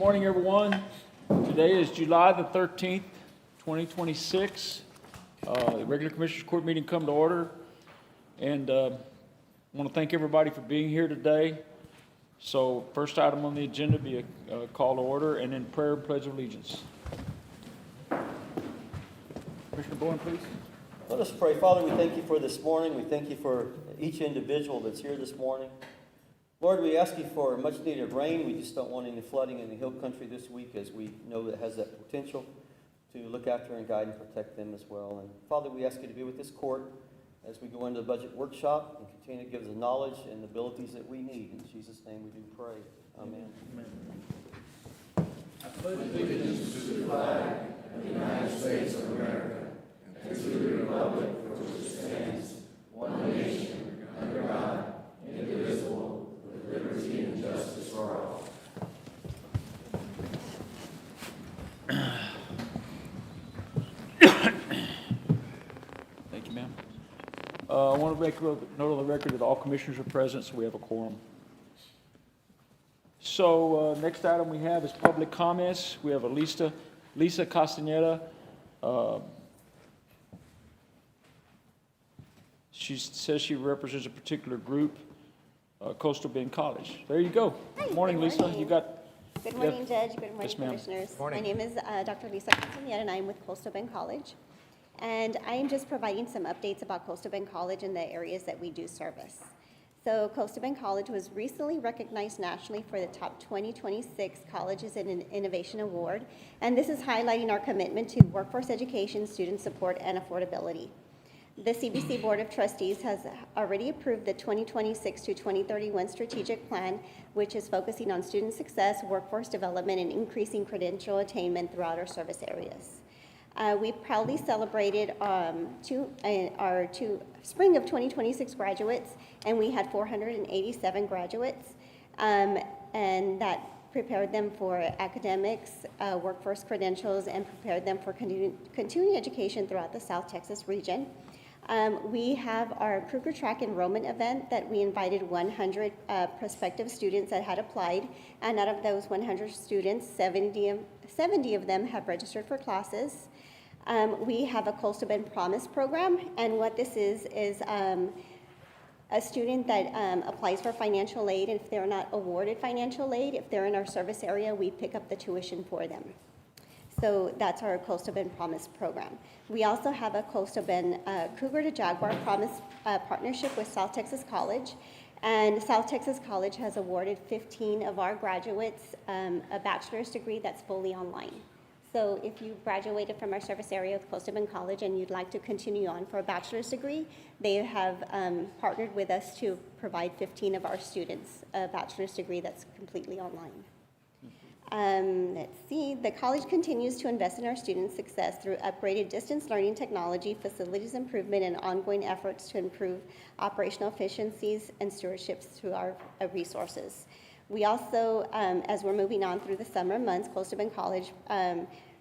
morning, everyone. Today is July the 13th, 2026. The regular Commissioners Court meeting come to order. And I want to thank everybody for being here today. So first item on the agenda be a call to order and then prayer and pledge of allegiance. Commissioner Bowen, please. Let us pray. Father, we thank you for this morning. We thank you for each individual that's here this morning. Lord, we ask you for much needed rain. We just don't want any flooding in the hill country this week, as we know that has that potential to look after and guide and protect them as well. And Father, we ask you to be with this court as we go into the budget workshop and continue to give us the knowledge and the abilities that we need. In Jesus' name we do pray. Amen. Amen. I pledge allegiance to the flag of the United States of America and to the republic for which it stands, one nation, under God, indivisible, with liberty and justice for all. Thank you, ma'am. I want to make a note on the record that all commissioners are present, so we have a quorum. So next item we have is public comments. We have Lisa Castaneda. She says she represents a particular group, Coastal Bend College. There you go. Hi, Morning, good Lisa. morning. You got. Good morning, Judge. Good morning, Yes, ma'am. Commissioners. Morning. My name is Dr. Lisa Castaneda, and I'm with Coastal Bend College. And I am just providing some updates about Coastal Bend College and the areas that we do service. So Coastal Bend College was recently recognized nationally for the top 2026 Colleges in an Innovation Award. And this is highlighting our commitment to workforce education, student support, and affordability. The CBC Board of Trustees has already approved the 2026 to 2031 strategic plan, which is focusing on student success, workforce development, and increasing credential attainment throughout our service areas. We proudly celebrated our two spring of 2026 graduates, and we had 487 graduates, and that prepared them for academics, workforce credentials, and prepared them for continuing education throughout the South Texas region. We have our Kruger Track enrollment event that we invited 100 prospective students that had applied, and out of those 100 students, 70 of them have registered for classes. We have a Coastal Bend Promise program, and what this is a student that applies for financial aid, and if they're not awarded financial aid, if they're in our service area, we pick up the tuition for them. So that's our Coastal Bend Promise program. We also have a Coastal Bend Cougar to Jaguar Promise partnership with South Texas College. And South Texas College has awarded 15 of our graduates a bachelor's degree that's fully online. So if you graduated from our service area with Coastal Bend College and you'd like to continue on for a bachelor's degree, they have partnered with us to provide 15 of our students a bachelor's degree that's completely online. Let's see, the college continues to invest in our students' success through upgraded distance learning technology, facilities improvement, and ongoing efforts to improve operational efficiencies and stewardships through our resources. We also, as we're moving on through the summer months, Coastal Bend College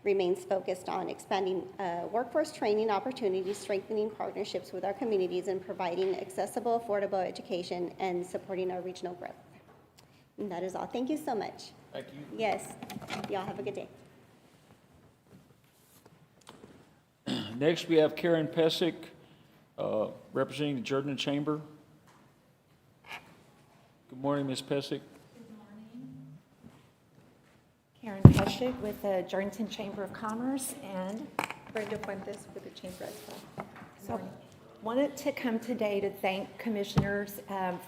remains focused on expanding workforce training opportunities, strengthening partnerships with our communities, and providing accessible, affordable education and supporting our regional growth. And that is all. Thank you so much. Thank you. Yes. Y'all have a good day. Next, we have Karen Pesic, representing the Jordan Chamber. Good morning, Ms. Pesic. Karen Peschig with the Jordanton Chamber of Commerce and Brenda Fuentes with the Chamber as well. so wanted to come today to thank commissioners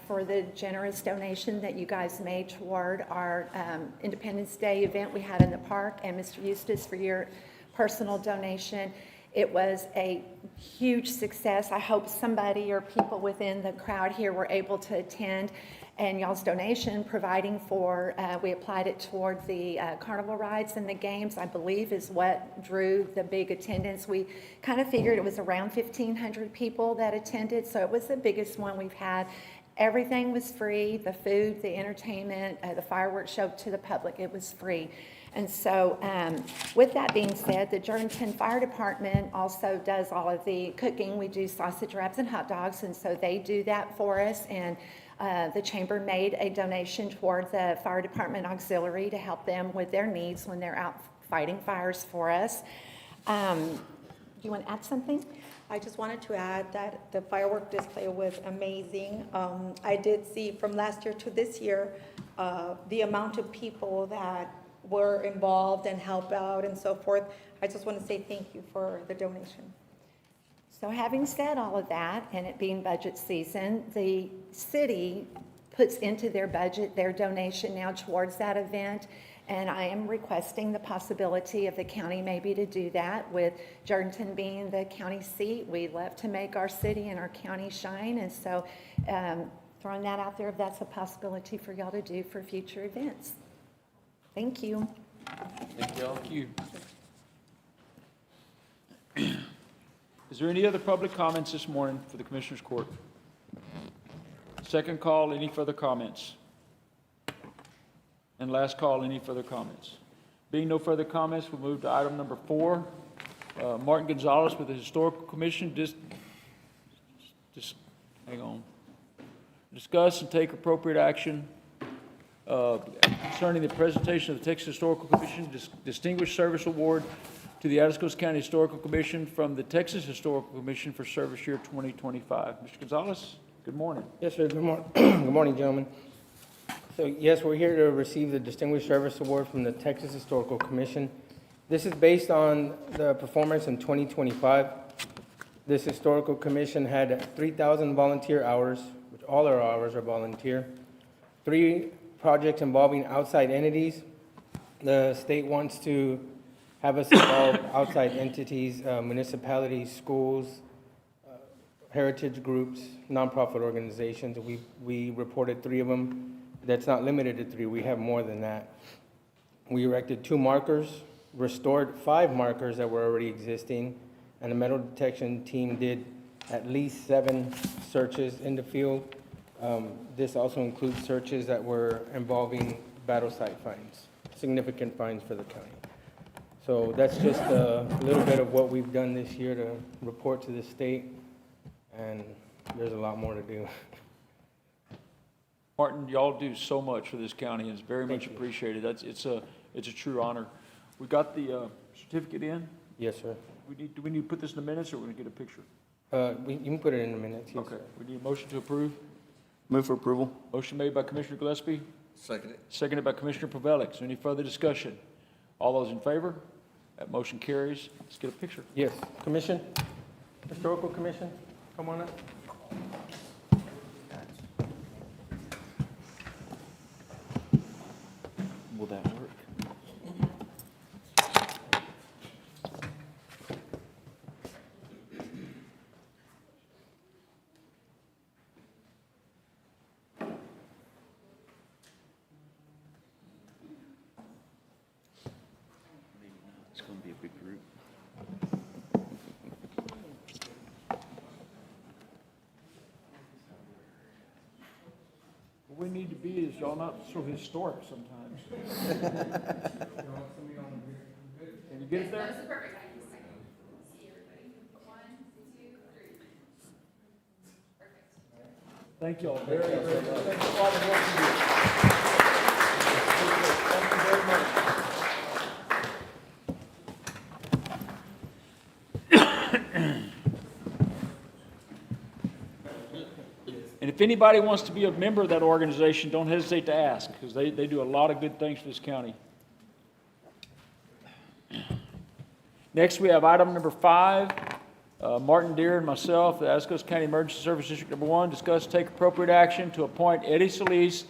for the generous donation that you guys made toward our Independence Day event we had in the park, and Mr. Eustace for your personal donation. It was a huge success. I hope somebody or people within the crowd here were able to attend. And y'all's donation providing for, we applied it towards the carnival rides and the games, I believe is what drew the big attendance. We kind of figured it was around 1,500 people that attended, so it was the biggest one we've had. Everything was free, the food, the entertainment, the fireworks show to the public, it was free. And so with that being said, the Jordanton Fire Department also does all of the cooking. We do sausage wraps and hot dogs, and so they do that for us. And the chamber made a donation toward the Fire Department Auxiliary to help them with their needs when they're out fighting fires for us. Do you want to add something? I just wanted to add that the firework display was amazing. I did see from last year to this year, the amount of people that were involved and helped out and so forth. I just want to say thank you for the donation. So having said all of that, and it being budget season, the city puts into their budget their donation now towards that event. And I am requesting the possibility of the county maybe to do that. With Jordanton being the county seat, we love to make our city and our county shine. And so throwing that out there, if that's a possibility for y'all to do for future events. Thank you. Thank you all. Thank you. Is there any other public comments this morning for the Commissioners Court? Second call, any further comments? And last call, any further comments? Being no further comments, we'll move to item number 4. Martin Gonzalez with the Historical Commission. Hang on. Discuss and take appropriate action concerning the presentation of the Texas Historical Commission Distinguished Service Award to the Atascosa County Historical Commission from the Texas Historical Commission for service year 2025. Mr. Gonzalez, good morning. Yes, sir. Good morning. Good morning, gentlemen. So yes, we're here to receive the Distinguished Service Award from the Texas Historical Commission. This is based on the performance in 2025. This Historical Commission had 3,000 volunteer hours, which all our hours are volunteer. 3 projects involving outside entities. The state wants to have us involve outside entities, municipalities, schools, heritage groups, nonprofit organizations. We reported 3 of them. That's not limited to 3. We have more than that. We erected 2 markers, restored 5 markers that were already existing, and the metal detection team did at least 7 searches in the field. This also includes searches that were involving battle site finds, significant finds for the county. So that's just a little bit of what we've done this year to report to the state, and there's a lot more to do. Martin, y'all do so much for this county, and it's very much appreciated. It's a true honor. We got the certificate in. Yes, sir. Do we need to put this in the minutes, or we're going to get a picture? You can put it in the minutes. Yes, Okay. sir. We need a motion to approve. Move for approval. Motion made by Commissioner Gillespie, Second. seconded by Commissioner Pavlik. Is there any further discussion? All those in favor? That motion carries. Let's get a picture. Yes, Commission, Historical Commission, come on up. Will that work? It's going to be a big group. What we need to be is y'all not so historic sometimes. Can you get it there? That's perfect. I can just see everybody. 1, 2, 3. Perfect. Thank you all very, very much. Thank you for all the work you do. Thank you very much. And if anybody wants to be a member of that organization, don't hesitate to ask, because they do a lot of good things for this county. Next, we have item number 5. Martin Deere and myself, the Atascosa County Emergency Service District Number 1, discuss take appropriate action to appoint Eddie Solis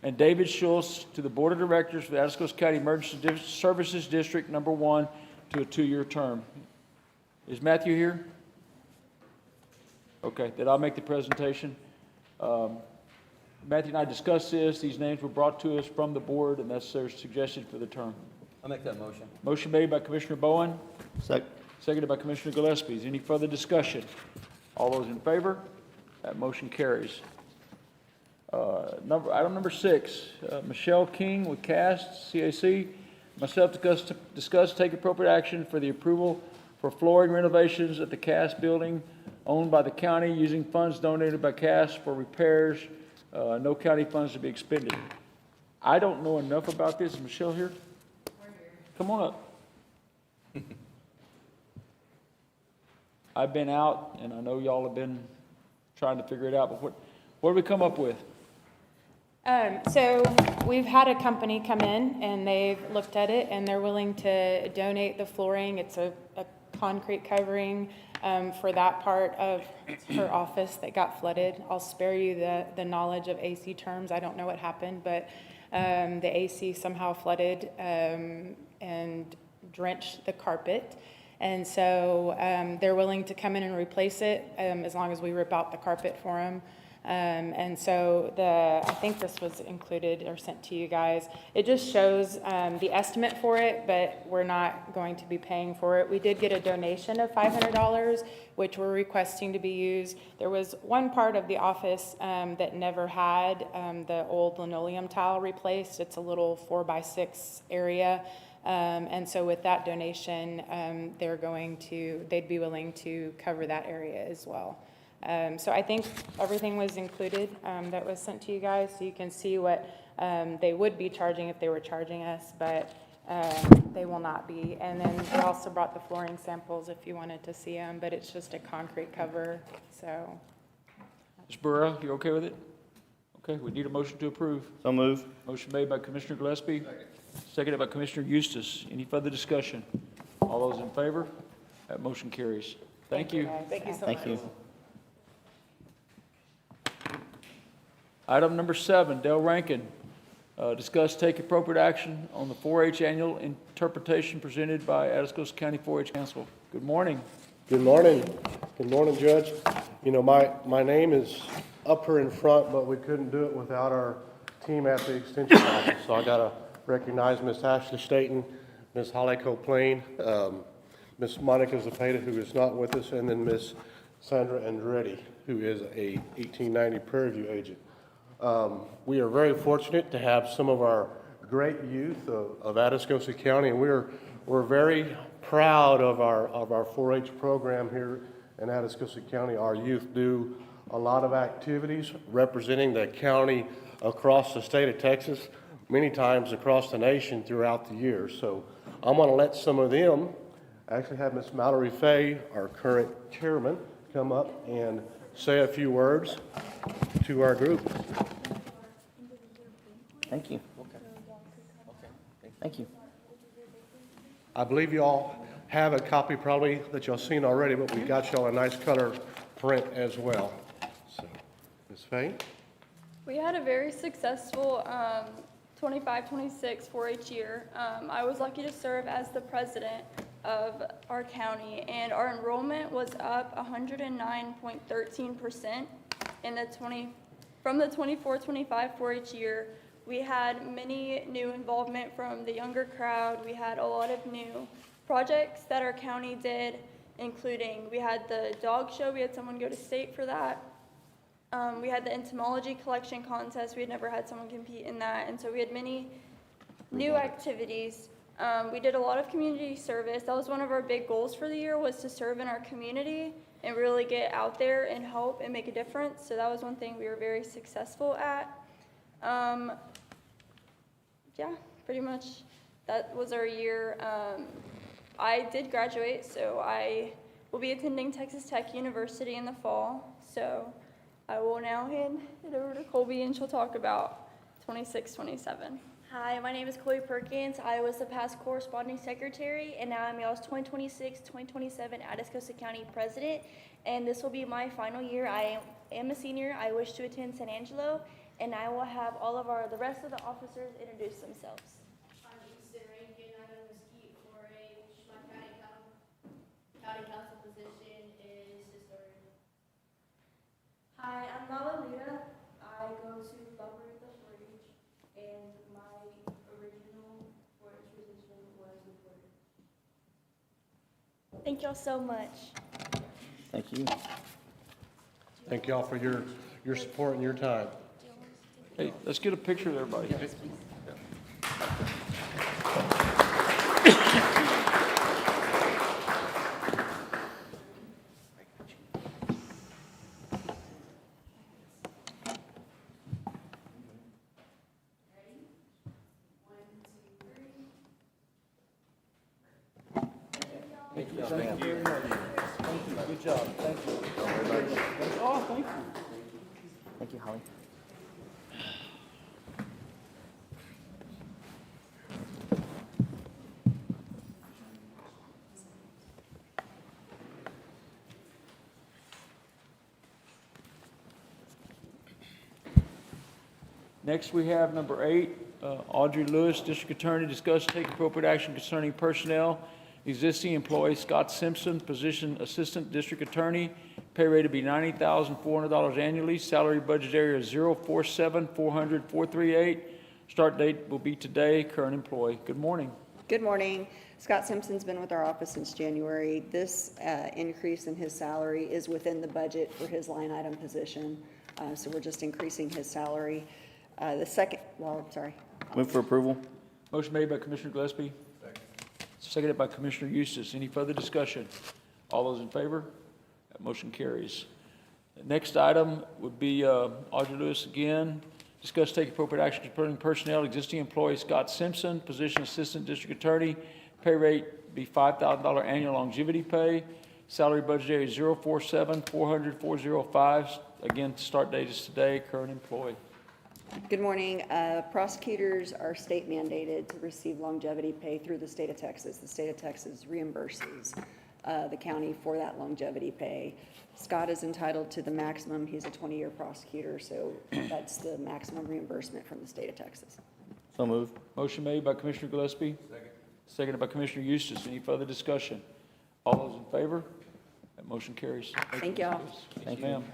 and David Schultz to the Board of Directors for the Atascosa County Emergency Services District Number 1 to a 2-year term. Is Matthew here? Okay, then I'll make the presentation. Matthew and I discussed this. These names were brought to us from the board, and that's their suggestion for the term. I'll make that motion. Motion made by Commissioner Bowen, Second. seconded by Commissioner Gillespie. Is any further discussion? All those in favor? That motion carries. Item number 6, Michelle King with CAST, CAC, myself discuss, take appropriate action for the approval for flooring renovations at the Cass building owned by the county using funds donated by Cass for repairs, no county funds to be expended. I don't know enough about this. Is Michelle here? Come on up. I've been out, and I know y'all have been trying to figure it out, but what did we come up with? So we've had a company come in and they've looked at it and they're willing to donate the flooring. It's a concrete covering for that part of her office that got flooded. I'll spare you the knowledge of AC terms. I don't know what happened, but the AC somehow flooded and drenched the carpet. And so they're willing to come in and replace it as long as we rip out the carpet for them. And so I think this was included or sent to you guys. It just shows the estimate for it, but we're not going to be paying for it. We did get a donation of $500, which we're requesting to be used. There was one part of the office that never had the old linoleum tile replaced. It's a little 4x6 area. And so with that donation, they'd be willing to cover that area as well. So I think everything was included that was sent to you guys, so you can see what they would be charging if they were charging us, but they will not be. And then we also brought the flooring samples if you wanted to see them, but it's just a concrete cover, so. Ms. Burrell, you okay with it? Okay, we need a motion to approve. So move. Motion made by Commissioner Gillespie, seconded by Commissioner Eustace. Any further discussion? All those in favor? That motion carries. Thank you. Guys. Thank you so Thank you. Item number 7, Dale Rankin. Discuss, take appropriate action on the 4-H annual interpretation presented by Atascosa County 4-H Council. Good morning. Good morning. Good morning, Judge. You know, my name is up here in front, but we couldn't do it without our team at the Extension office. So I got to recognize Miss Ashley Staten, Miss Holly Coplain, Miss Monica Zapata, who is not with us, and then Miss Sandra Andretti, who is a 1890 Prairie View agent. We are very fortunate to have some of our great youth of Atascosa County, and we're very proud of our 4-H program here in Atascosa County. Our youth do a lot of activities representing the county across the state of Texas, many times across the nation throughout the year. So I'm going to let some of them, actually have Miss Mallory Fay, our current chairman, come up and say a few words to our group. Thank you. Thank you. I believe you all have a copy probably that y'all seen already, but we got y'all a nice color print as well. So, Ms. Fay? We had a very successful 25-26 4-H year. I was lucky to serve as the president of our county, and our enrollment was up 109.13% from the 24-25 4-H year. We had many new involvement from the younger crowd. We had a lot of new projects that our county did, including we had the dog show. We had someone go to state for that. We had the entomology collection contest. We had never had someone compete in that. And so we had many new activities. We did a lot of community service. That was one of our big goals for the year, was to serve in our community and really get out there and help and make a difference. So that was one thing we were very successful at. Yeah, pretty much that was our year. I did graduate, so I will be attending Texas Tech University in the fall. So I will now hand it over to Colby, and she'll talk about 26-27. Hi, my name is Chloe Perkins. I was the past corresponding secretary, and now I'm y'all's 2026-2027 Atascosa County president. And this will be my final year. I am a senior. I wish to attend San Angelo, and I will have all of the rest of the officers introduce themselves. I'm Easton Rankin. I'm a Mesquite 4-H. My county council position is historian. Hi, I'm Nala Lita. I go to Loveridge 4-H, and my original 4-H position was reporter. Thank y'all so much. Thank you. Thank y'all for your support and your time. Hey, let's get a picture of everybody. Thank you very much. Thank you. Good job. Thank you. Oh, thank you. Thank you, Holly. Next, we have number 8, Audrey Lewis, District Attorney, discuss take appropriate action concerning personnel. Existing employee Scott Simpson, position Assistant District Attorney, pay rate to be $90,400 annually, salary budget area 047-400-438. Start date will be today, current employee. Good morning. Good morning. Scott Simpson's been with our office since January. This increase in his salary is within the budget for his line item position, so we're just increasing his salary. Move for approval. Motion made by Commissioner Gillespie. Seconded by Commissioner Eustace. Any further discussion? All those in favor? That motion carries. The next item would be Audrey Lewis again. Discuss take appropriate action concerning personnel. Existing employee Scott Simpson, position Assistant District Attorney, pay rate be $5,000 annual longevity pay. Salary budget area 047-400-405. Again, start date is today, current employee. Good morning. Prosecutors are state mandated to receive longevity pay through the state of Texas. The state of Texas reimburses the county for that longevity pay. Scott is entitled to the maximum. He's a 20-year prosecutor, so that's the maximum reimbursement from the state of Texas. So move. Motion made by Commissioner Gillespie. Seconded by Commissioner Eustace. Any further discussion? All those in favor? That motion carries. Thank y'all. Thank you, ma'am.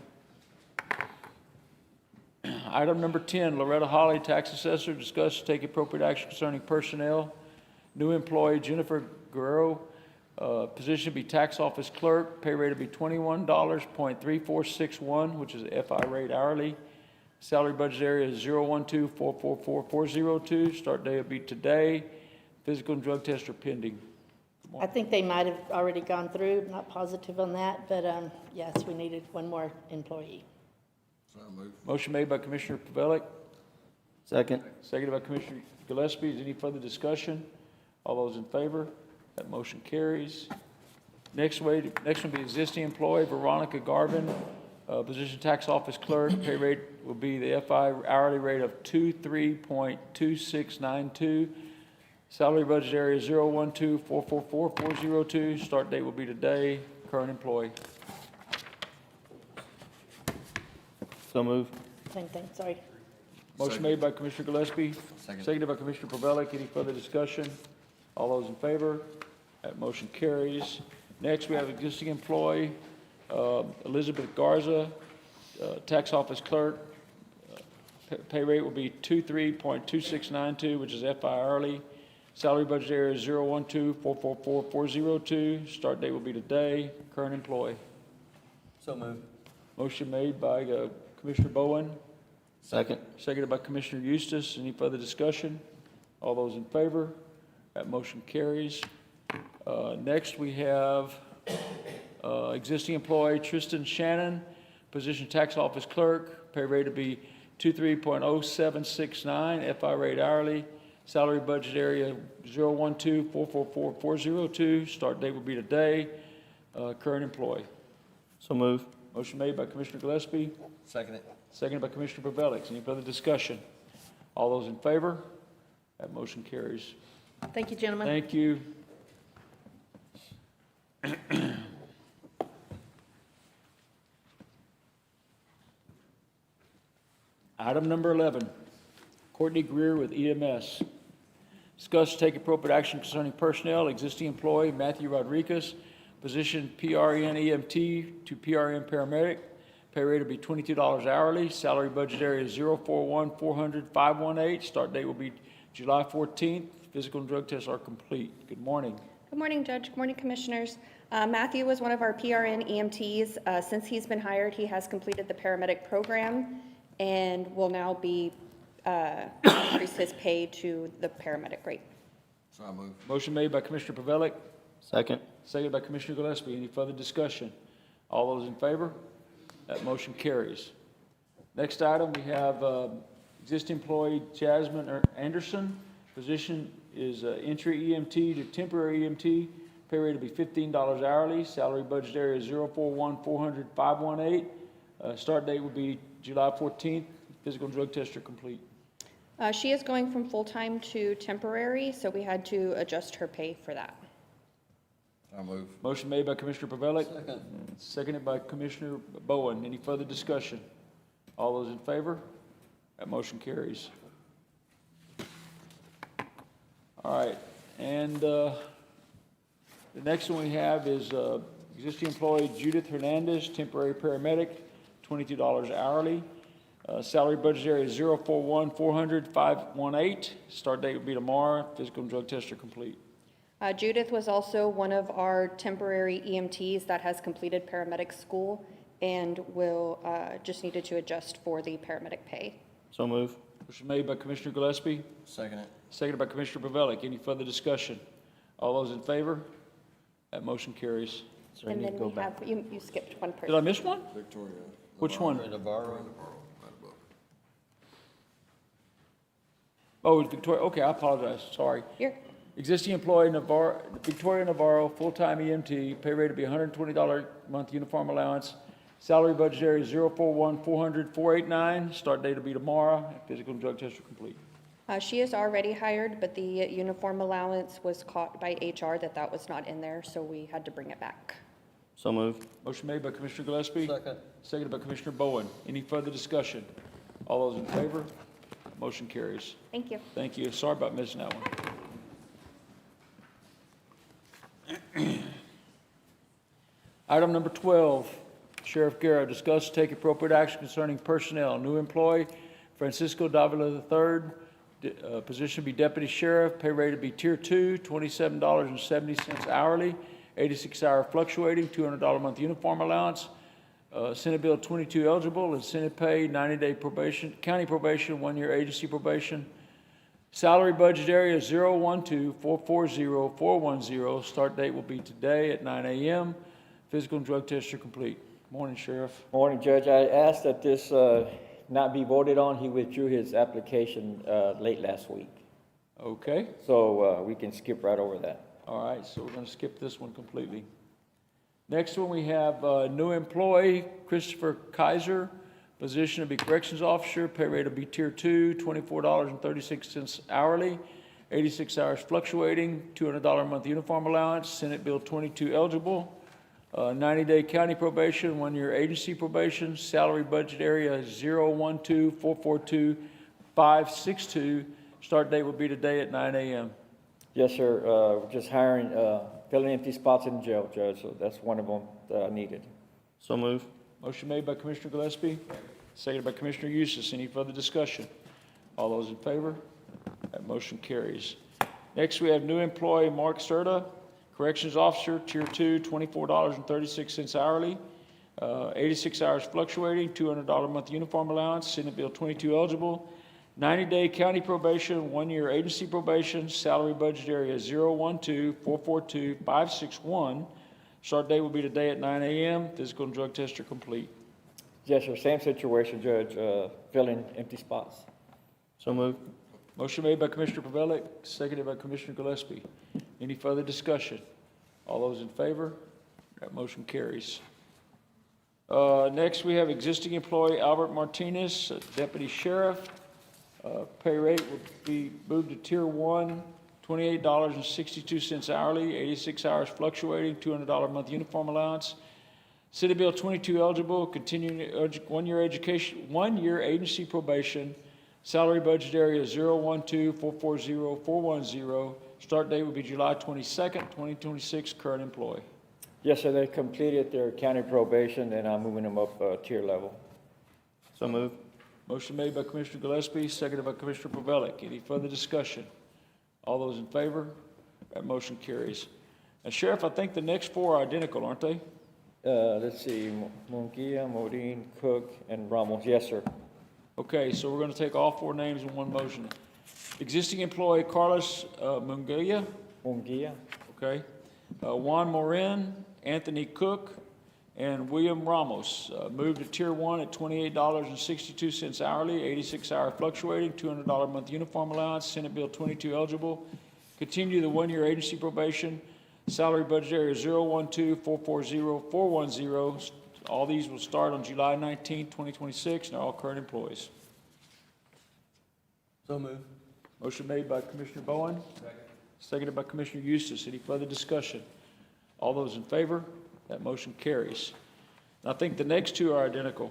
Item number 10, Loretta Holly, Tax Assessor, discuss take appropriate action concerning personnel. New employee Jennifer Guerrero, position be Tax Office Clerk, pay rate to be $21.3461, which is FI rate hourly. Salary budget area is 012-444-402. Start day will be today. Physical and drug tests are pending. I think they might have already gone through, not positive on that, but yes, we needed one more employee. Motion made by Commissioner Pavelic, Second. seconded by Commissioner Gillespie. Is any further discussion? All those in favor? That motion carries. Next one will be existing employee Veronica Garvin, position Tax Office Clerk. Pay rate will be the FI hourly rate of 23.2692. Salary budget area 012-444-402. Start date will be today. Current employee. So move. Same thing, sorry. Motion made by Commissioner Gillespie. Seconded by Commissioner Pavelic. Any further discussion? All those in favor? That motion carries. Next, we have existing employee, Elizabeth Garza, Tax Office Clerk. Pay rate will be 23.2692, which is FI hourly. Salary budget area is 012-444-402. Start date will be today. Current employee. So move. Motion made by Commissioner Bowen. Second. Seconded by Commissioner Eustace. Any further discussion? All those in favor? That motion carries. Next, we have existing employee Tristan Shannon, position Tax Office Clerk. Pay rate to be 23.0769, FI rate hourly. Salary budget area 012-444-402. Start date will be today. Current employee. So move. Motion made by Commissioner Gillespie. Second it. Seconded by Commissioner Pavelic. Any further discussion? All those in favor? That motion carries. Thank you, gentlemen. Thank you. Item number 11, Courtney Greer with EMS. Discuss take appropriate action concerning personnel, existing employee Matthew Rodriguez, position PRN EMT to PRN paramedic. Pay rate will be $22 hourly. Salary budget area is 041-400-518. Start date will be July 14th. Physical and drug tests are complete. Good morning. Good morning, Judge. Good morning, Commissioners. Matthew was one of our PRN EMTs. Since he's been hired, he has completed the paramedic program and will now be increase his pay to the paramedic rate. So I move. Motion made by Commissioner Pavelic. Second. Seconded by Commissioner Gillespie. Any further discussion? All those in favor? That motion carries. Next item, we have existing employee Jasmine Anderson. Position is entry EMT to temporary EMT. pay rate will be $15 hourly. Salary budget area is 041-400-518. Start date will be July 14th. Physical and drug tests are complete. She is going from full-time to temporary, so we had to adjust her pay for that. I move. Motion made by Commissioner Pavelic. Second. Seconded by Commissioner Bowen. Any further discussion? All those in favor? That motion carries. All right, and the next one we have is existing employee Judith Hernandez, temporary paramedic, $22 hourly. Salary budget area is 041-400-518. Start date will be tomorrow. Physical and drug tests are complete. Judith was also one of our temporary EMTs that has completed paramedic school and will, just needed to adjust for the paramedic pay. So move. Motion made by Commissioner Gillespie, Second it. seconded by Commissioner Pavelic. Any further discussion? All those in favor? That motion carries. So I And need to then go we back. have, you skipped one Did I person. miss one? Victoria. Which one? Navarro. Oh, it's Victoria. Okay, I apologize. Sorry. Here. Existing employee Navarro, Victoria Navarro, full-time EMT, pay rate will be $120 a month uniform allowance. Salary budget area is 041-400-489. Start date will be tomorrow. Physical and drug tests are complete. She is already hired, but the uniform allowance was caught by HR that was not in there, so we had to bring it back. So move. Motion made by Commissioner Gillespie. Second. Seconded by Commissioner Bowen. Any further discussion? All those in favor? Motion carries. Thank you. Thank you. Sorry about missing that one. Item number 12, Sheriff Guerra, discuss take appropriate action concerning personnel. New employee, Francisco Davila III, position be deputy sheriff, pay rate to be tier 2, $27.70 hourly, 86-hour fluctuating, $200 a month uniform allowance. Senate Bill 22 eligible, incentive pay, 90-day probation, county probation, 1-year agency probation. Salary budget area 012-440-410. Start date will be today at 9 a.m. Physical and drug tests are complete. Morning, Sheriff. Morning, Judge. I asked that this not be voted on. He withdrew his application late last week. Okay. So we can skip right over that. All right, so we're going to skip this one completely. Next one, we have new employee, Christopher Kaiser, position to be corrections officer, pay rate will be tier 2, $24.36 hourly, 86 hours fluctuating, $200 a month uniform allowance, Senate Bill 22 eligible, 90-day county probation, 1-year agency probation, salary budget area 012-442-562. Start date will be today at 9 a.m. Yes, sir. We're just hiring, filling empty spots in the jail, Judge, so that's one of them that I needed. So move. Motion made by Commissioner Gillespie, seconded by Commissioner Eustace. Any further discussion? All those in favor? That motion carries. Next, we have new employee Mark Serta, corrections officer, tier 2, $24.36 hourly, 86 hours fluctuating, $200 a month uniform allowance, Senate Bill 22 eligible, 90-day county probation, 1-year agency probation, salary budget area 012-442-561. Start date will be today at 9 a.m. Physical and drug tests are complete. Yes, sir. Same situation, Judge, filling empty spots. So move. Motion made by Commissioner Pavelic, seconded by Commissioner Gillespie. Any further discussion? All those in favor? That motion carries. Next, we have existing employee Albert Martinez, deputy sheriff. Pay rate will be moved to tier 1, $28.62 hourly, 86 hours fluctuating, $200 a month uniform allowance. Senate Bill 22 eligible, continuing 1-year education, 1-year agency probation. Salary budget area 012-440-410. Start date will be July 22nd, 2026. Current employee. Yes, sir. They completed their county probation, and I'm moving them up tier level. So move. Motion made by Commissioner Gillespie, seconded by Commissioner Pavelic. Any further discussion? All those in favor? That motion carries. And Sheriff, I think the next 4 are identical, aren't they? Let's see, Munguia, Modine, Cook, and Ramos. Yes, sir. Okay, so we're going to take all 4 names in one motion. Existing employee Carlos Munguia. Munguia. Okay. Juan Morin, Anthony Cook, and William Ramos. Moved to tier 1 at $28.62 hourly, 86-hour fluctuating, $200 a month uniform allowance, Senate Bill 22 eligible. Continue the 1-year agency probation. Salary budget area 012-440-410. All these will start on July 19, 2026, and are all current employees. So moved. Motion made by Commissioner Bowen. Seconded by Commissioner Eustace. Any further discussion? All those in favor? That motion carries. And I think the next two are identical.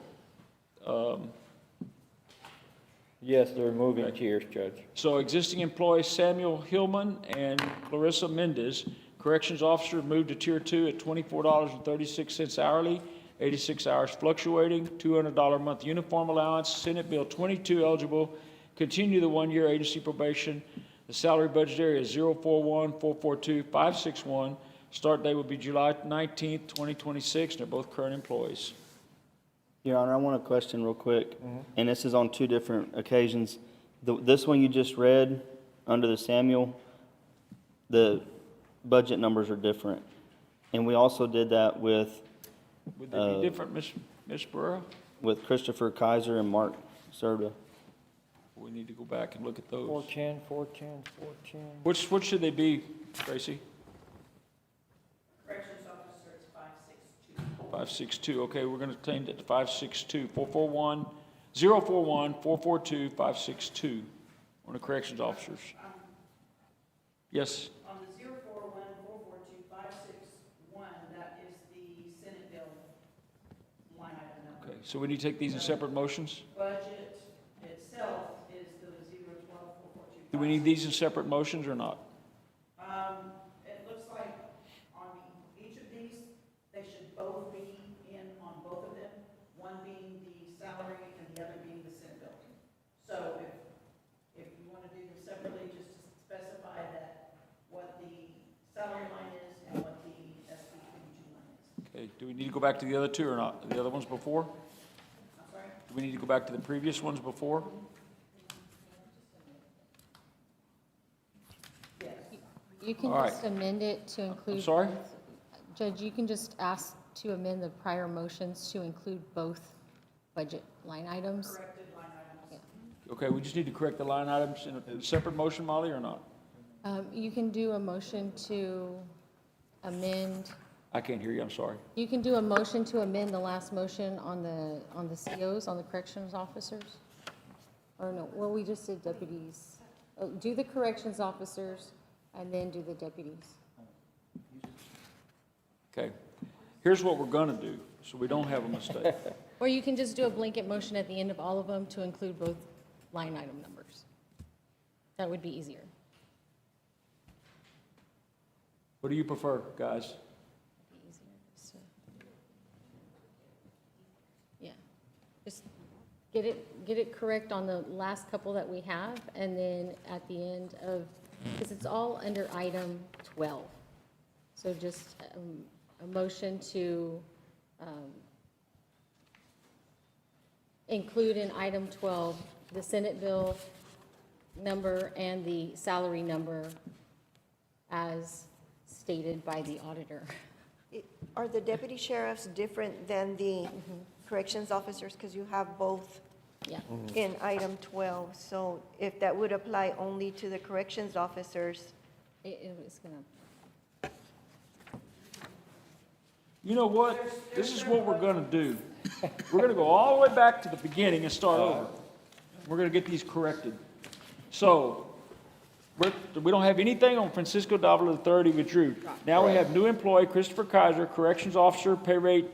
Yes, they're moving tiers, Judge. So existing employees Samuel Hillman and Clarissa Mendez, corrections officer, moved to Tier 2 at $24.36 hourly, 86 hours fluctuating, $200 a month uniform allowance, Senate Bill 22 eligible, continue the one-year agency probation. The salary budget area is 041-442-561. Start date will be July 19th, 2026, and they're both current employees. Your Honor, I want to question real quick, and this is on two different occasions. This one you just read, under the Samuel, the budget numbers are different. And we also did that with... Would they be different, Ms. Burrow? With Christopher Kaiser and Mark Serta. We need to go back and look at those. 410. Which should they be, Tracy? Corrections officer is 562. 562, okay, we're going to change it to 562, 041-442-562 on the corrections officers. Yes, On the 041-442-561, that is the Senate bill line item number. okay, so we need to take these in separate motions? Budget itself is the 012-442. Do we need these in separate motions or not? It looks like on each of these, they should both be in on both of them, one being the salary and the other being the Senate bill. So if you want to do them separately, just to specify that what the salary line is and what the SB 22 line is. Okay, do we need to go back to the other two or not? The other ones before? I'm sorry? Do we need to go back to the previous ones before? You can All right. just amend it to include. I'm sorry? Judge, you can just ask to amend the prior motions to include both budget line items. Corrected line items. Okay, we just need to correct the line items in a separate motion, Molly, or not? You can do a motion to amend, I can't hear you, I'm sorry. you can do a motion to amend the last motion on the COs, on the corrections officers. Or no, well, we just did deputies. Oh, do the corrections officers and then do the deputies. Okay, here's what we're gonna do, so we don't have a mistake. Or you can just do a blanket motion at the end of all of them to include both line item numbers. That would be easier. What do you prefer, guys? Be easier, so. Yeah, just get it correct on the last couple that we have, and then at the end of, because it's all under item 12. So just a motion to include in item 12 the Senate bill number and the salary number as stated by the auditor. Are the deputy sheriffs different than the corrections officers? Because you have both Yeah. in item 12. So if that would apply only to the corrections officers, It was gonna. You know what? This is what we're gonna do. We're gonna go all the way back to the beginning and start over. We're gonna get these corrected. So, we don't have anything on Francisco Davila III withdrew. Now we have new employee, Christopher Kaiser, corrections officer, pay rate,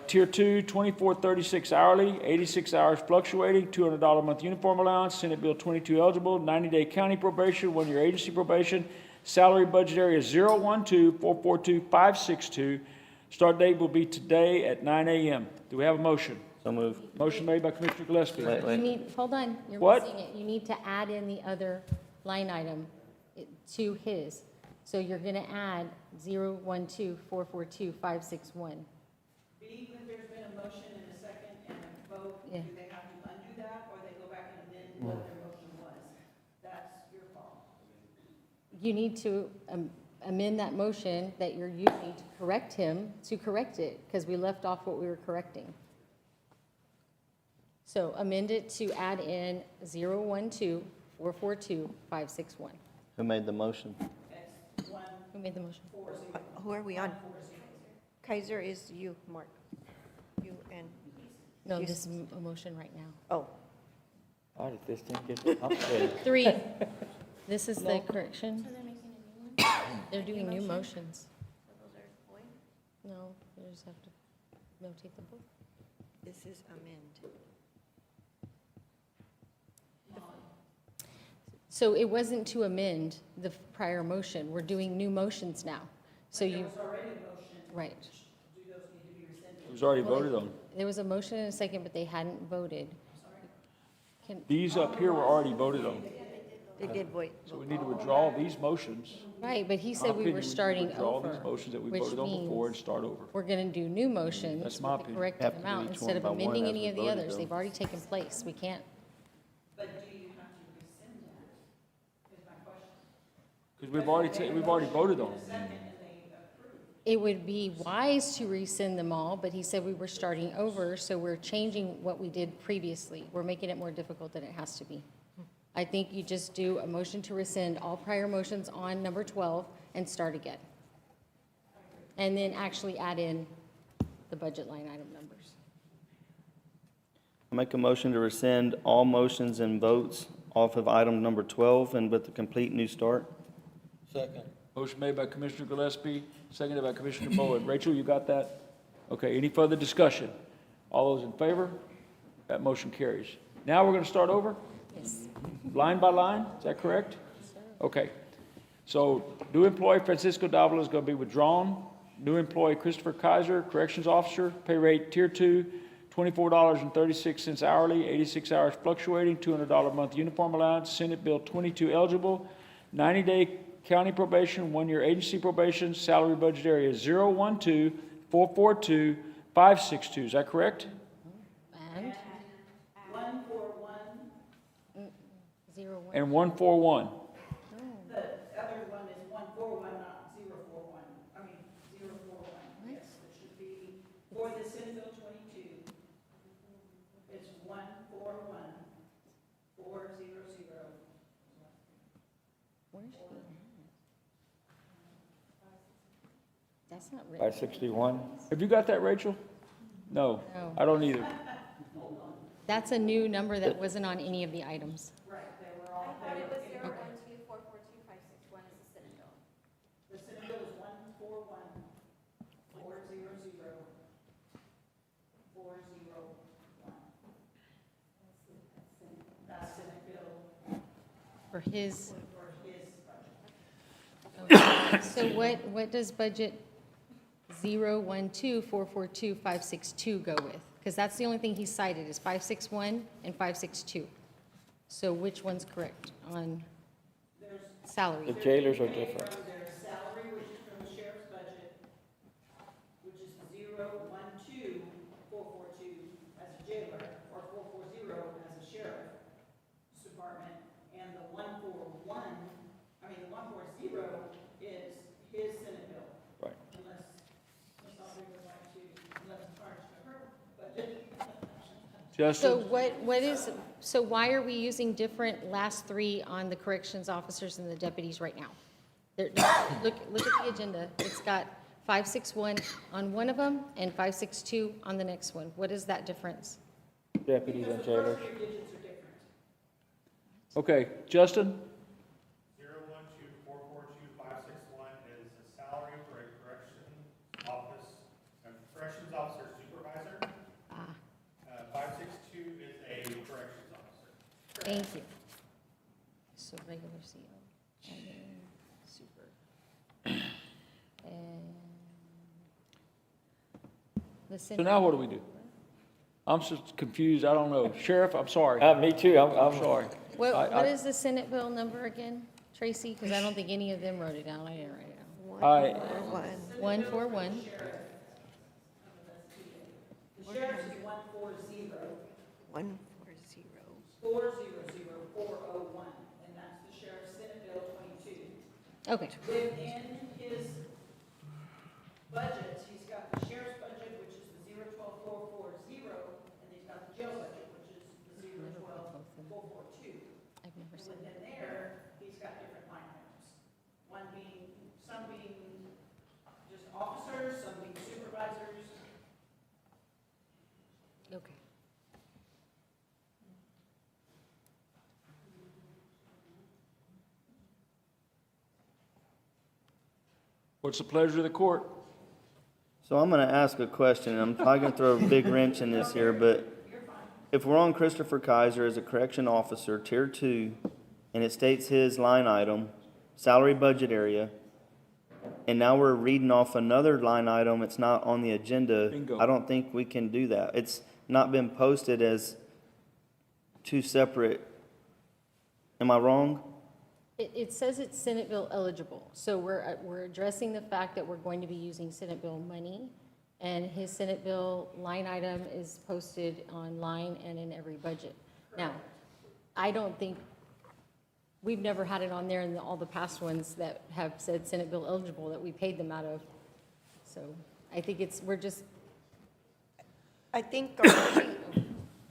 tier 2, $24.36 hourly, 86 hours fluctuating, $200 a month uniform allowance, Senate Bill 22 eligible, 90-day county probation, 1-year agency probation, salary budget area 012-442-562. Start date will be today at 9 a.m. Do we have a motion? So moved. Motion made by Commissioner Gillespie. You need, hold on, you're What? missing it. You need to add in the other line item to his. So you're gonna add 012-442-561. Being that there's been a motion and a second and a vote, Yeah. do they have to undo that, or they go back and amend what their motion was? That's your call. You need to amend that motion that you're using to correct him, to correct it, because we left off what we were correcting. So amend it to add in 012-442-561. Who made the motion? That's one Who made the motion? Who are we on? Kaiser is you, Mark. You and, No, You this is a motion right now. oh, How did this thing get complicated? 3, this is the correction. They're doing new motions. No, they just have to notate the book. this is amend. So it wasn't to amend the prior motion. We're doing new motions now. So you, already a motion. right. Do those need to be rescinded? It was already Well, voted on. There was a motion and a second, but they hadn't voted. Can, These up here were already voted on. They did vote. So we need to withdraw these motions. right, but he My said we opinion, were need to starting withdraw over, these motions that we which voted on before and means start over. we're going to do new motions That's with my the opinion. corrected Have to do amount each instead of one by one amending as any we of the voted others. them. They've already taken place. We can't. But do you have to rescind that, is my question. Because we've already voted on it. Second, and they approved. It would be wise to rescind them all, but he said we were starting over, so we're changing what we did previously. We're making it more difficult than it has to be. I think you just do a motion to rescind all prior motions on number 12 and start again. And then actually add in the budget line item numbers. I make a motion to rescind all motions and votes off of item number 12 and with the complete new start. Second. Motion made by Commissioner Gillespie, seconded by Commissioner Bowen. Rachel, you got that? Okay, any further discussion? All those in favor? That motion carries. Now we're going to start over? Yes. Line by line, is that correct? Okay. So new employee Francisco Davila is going to be withdrawn. New employee Christopher Kaiser, corrections officer, pay rate tier 2, $24.36 hourly, 86 hours fluctuating, $200 a month uniform allowance, Senate Bill 22 eligible, 90-day county probation, 1-year agency probation, salary budget area 012-442-562. Is that correct? And? 141, 0, 1. And 141. the other one is 141, not 041. I mean, 041. Yes, it should be, for the Senate Bill 22, it's 141, 400. Where's he at? That's not written. 561? Have you got that, Rachel? No, No. I don't either. That's a new number that wasn't on any of the items. Right, they were all, I thought it was 012-442-561 is the Senate bill. the Senate Bill is 141, 400, 401. That's Senate Bill For his, for his budget. okay. So what does budget 012-442-562 go with? Because that's the only thing he cited is 561 and 562. So which one's correct on salary? The jailers are different. From their salary, which is from the sheriff's budget, which is 012-442 as a jailer, or 440 as a sheriff's department, and the 141, the 140 is his Senate bill. Right. Unless Ms. Audrey would like to, unless it's charged to her budget. So Justin? so why are we using different last three on the corrections officers and the deputies right now? Look at the agenda. It's got 561 on one of them and 562 on the next one. What is that difference? Deputies and jailers. Your digits are different. Okay, Justin? 012-442-561 is the salary for a corrections officer supervisor. 562 is a corrections officer. Thank you. So regular CO and then super. And the So now what do we do? I'm so confused, I don't know. Sheriff, I'm sorry. Me too, I'm sorry. What is the Senate bill number again, Tracy? Because I don't think any of them wrote it down. I didn't write it down. 141. The sheriff's is 140. 140. 400-401, and that's the sheriff's Senate Bill 22. Okay. Within his budget, he's got the sheriff's budget, which is the 012-440, and he's got the jail budget, which is the 012-442. I've never And seen within there, he's got different line items. Some being What's the pleasure of the court? So I'm gonna ask a question, and I'm probably gonna throw a big wrench in this here, but if we're on Christopher Kaiser as a correction officer, tier 2, and it states his line item, salary budget area, and now we're reading off another line item, it's not on the agenda. Bingo. I don't think we can do that. It's not been posted as two separate, am I wrong? It says it's Senate bill eligible, so we're addressing the fact that we're going to be using Senate bill money, and his Senate bill line item is posted online and in every budget. Now, I don't think, we've never had it on there in all the past ones that have said Senate bill eligible that we paid them out of. So I think I think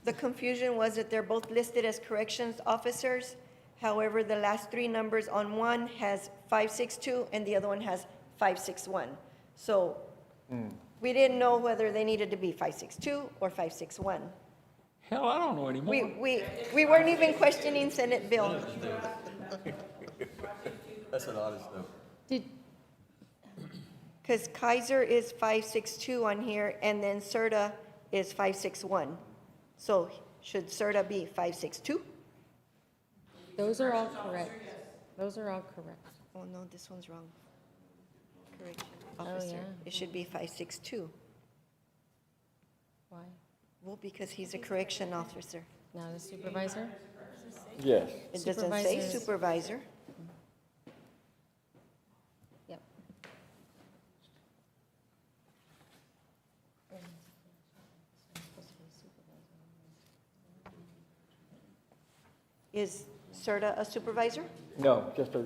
the confusion was that they're both listed as corrections officers. However, the last three numbers on one has 562 and the other one has 561. So we didn't know whether they needed to be 562 or 561. Hell, I don't know anymore. We weren't even questioning Senate bill. That's what honest though. Because Kaiser is 562 on here, and then CERTA is 561. So should CERTA be 562? those are all correct. Those are all correct. Oh, no, this one's wrong. Correction Oh, officer. yeah. It should be 562. Why? Well, because he's a correction officer. Not a supervisor? Yes. It doesn't say Supervisors. supervisor. Yep. Is CERTA a supervisor? No, just a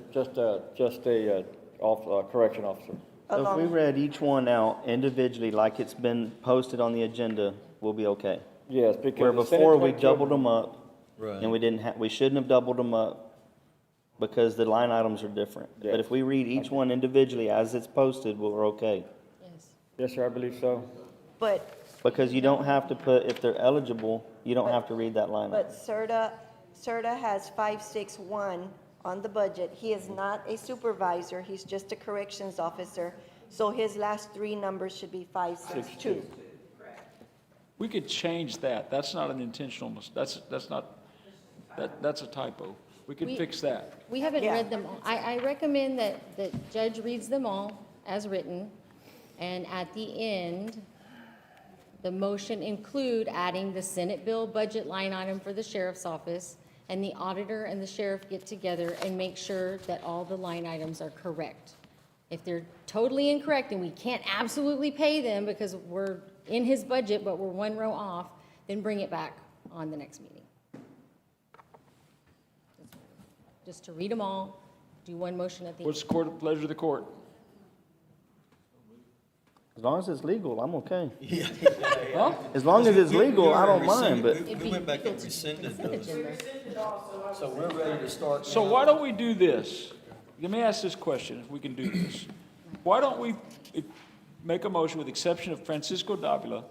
correction officer. So if we Along- read each one out individually like it's been posted on the agenda, we'll be okay. Yes, because. Where the Senate before we Bill- doubled them up, Right. and we shouldn't have doubled them up because the line items are different. Yeah. But if we read each one individually as it's posted, we're okay. Yes. Yes, sir, I believe so. But, Because you don't have to put, if they're eligible, you don't have to read that line item. but CERTA has 561 on the budget. He is not a supervisor, he's just a corrections officer. So his last three numbers should be 562. We could change that. That's not an intentional, that's a typo. We could We- fix that. We haven't Yeah. read them all. I recommend that Judge reads them all as written, and at the end, the motion include adding the Senate bill budget line item for the sheriff's office, and the auditor and the sheriff get together and make sure that all the line items are correct. If they're totally incorrect and we can't absolutely pay them because we're in his budget, but we're one row off, then bring it back on the next meeting. Just to read them all, do one motion at the end. What's the pleasure of the court? As long as it's legal, I'm okay. Huh? As long as it's legal, I don't mind, but We went back and rescinded those. So we're ready to start. So now. why don't we do this? Let me ask this question, if we can do this. Why don't we make a motion with the exception of Francisco Davila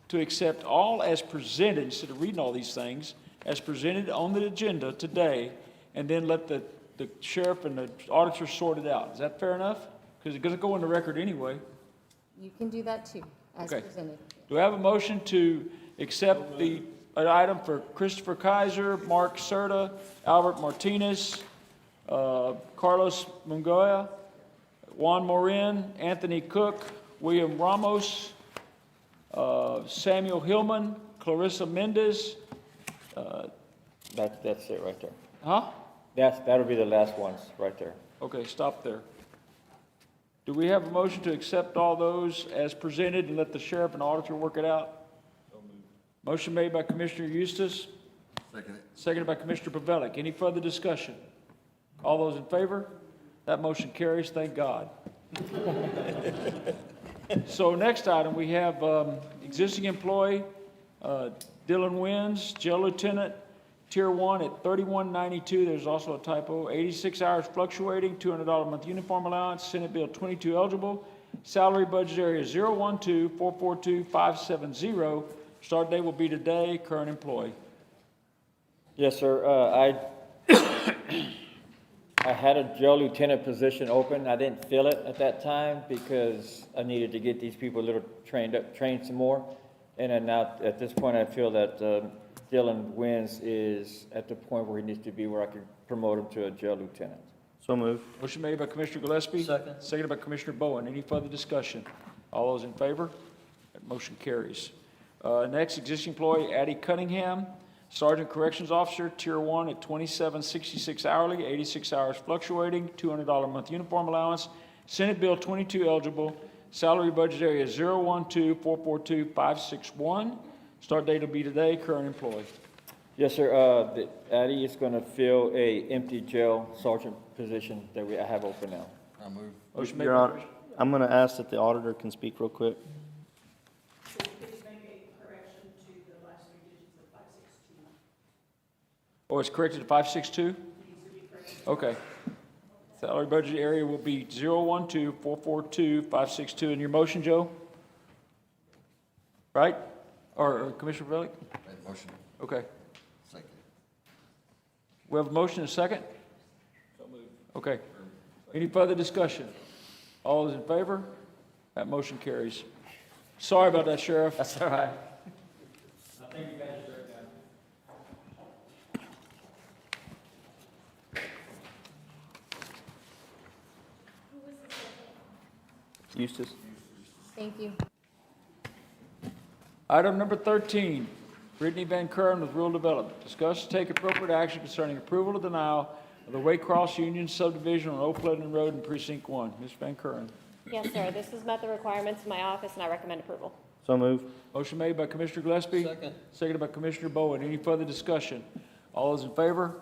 to accept all as presented, instead of reading all these things, as presented on the agenda today, and then let the sheriff and the auditor sort it out? Is that fair enough? Because it's going to go in the record anyway. You can do that too, as Okay. presented. Do I have a motion to accept an item for Christopher Kaiser, Mark Serta, Albert Martinez, Carlos Mungoya, Juan Morin, Anthony Cook, William Ramos, Samuel Hillman, Clarissa Mendez, That's it right there. huh? That'll be the last ones, right there. Okay, stop there. Do we have a motion to accept all those as presented and let the sheriff and auditor work it out? Motion made by Commissioner Eustace. Seconded by Commissioner Pavelic. Any further discussion? All those in favor? That motion carries, thank God. So next item, we have existing employee, Dylan Wins, jail lieutenant, tier 1 at $31.92. There's also a typo. 86 hours fluctuating, $200 a month uniform allowance, Senate Bill 22 eligible. Salary budget area 012-442-570. Start date will be today, current employee. Yes, sir. I had a jail lieutenant position open. I didn't fill it at that time because I needed to get these people a little trained some more. And then now, at this point, I feel that Dylan Wins is at the point where he needs to be, where I can promote him to a jail lieutenant. So move. Motion made by Commissioner Gillespie. Second. Seconded by Commissioner Bowen. Any further discussion? All those in favor? That motion carries. Next, existing employee Addie Cunningham, Sergeant Corrections Officer, Tier 1 at $27.66 hourly, 86 hours fluctuating, $200 a month uniform allowance, Senate Bill 22 eligible, salary budget area 012-442-561. Start date will be today, current employee. Yes, sir. Addie is going to fill a empty jail sergeant position that I have open now. I move. Motion made Your by Honor, I'm going to ask that the auditor can speak real quick. So please make a correction to the last three digits of 562. Oh, it's corrected to 562? Okay. Salary budget area will be 012-442-562. And your motion, Joe? Right? Or Commissioner Bellick? Made the motion. Okay. Second. We have a motion and a second? Okay. Any further discussion? All those in favor? That motion carries. Sorry about that, Sheriff. That's all right. I think you guys are very Eustace? Thank you. Item number 13, Brittany Van Curren with Rural Development. Discuss and take appropriate action concerning approval or denial of the Waycross Union subdivision on Old Pleasant Road in Precinct 1. Ms. Van Curren. Yes, sir. This has met the requirements of my office, and I recommend approval. So move. Motion made by Commissioner Gillespie. Second. Seconded by Commissioner Bowen. Any further discussion? All those in favor?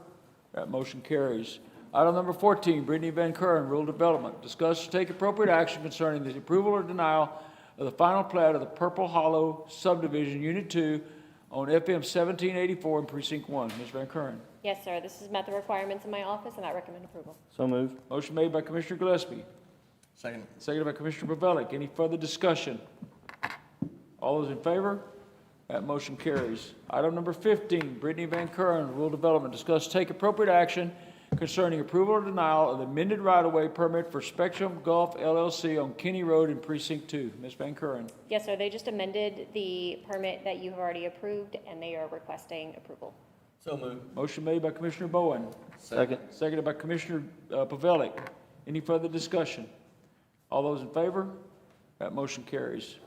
That motion carries. Item number 14, Brittany Van Curren, Rural Development. Discuss and take appropriate action concerning the approval or denial of the final plat of the Purple Hollow subdivision, Unit 2, on FM 1784 in Precinct 1. Ms. Van Curren. Yes, sir. This has met the requirements of my office, and I recommend approval. So move. Motion made by Commissioner Gillespie. Second. Seconded by Commissioner Bovellik. Any further discussion? All those in favor? That motion carries. Item number 15, Brittany Van Curren, Rural Development. Discuss take appropriate action concerning approval or denial of the amended right-of-way permit for Spectrum Gulf LLC on Kenny Road in Precinct 2. Ms. Van Curren. Yes, sir. They just amended the permit that you have already approved, and they are requesting approval. So moved. Motion made by Commissioner Bowen. Second. Seconded by Commissioner Bovellik. Any further discussion? All those in favor? That motion carries.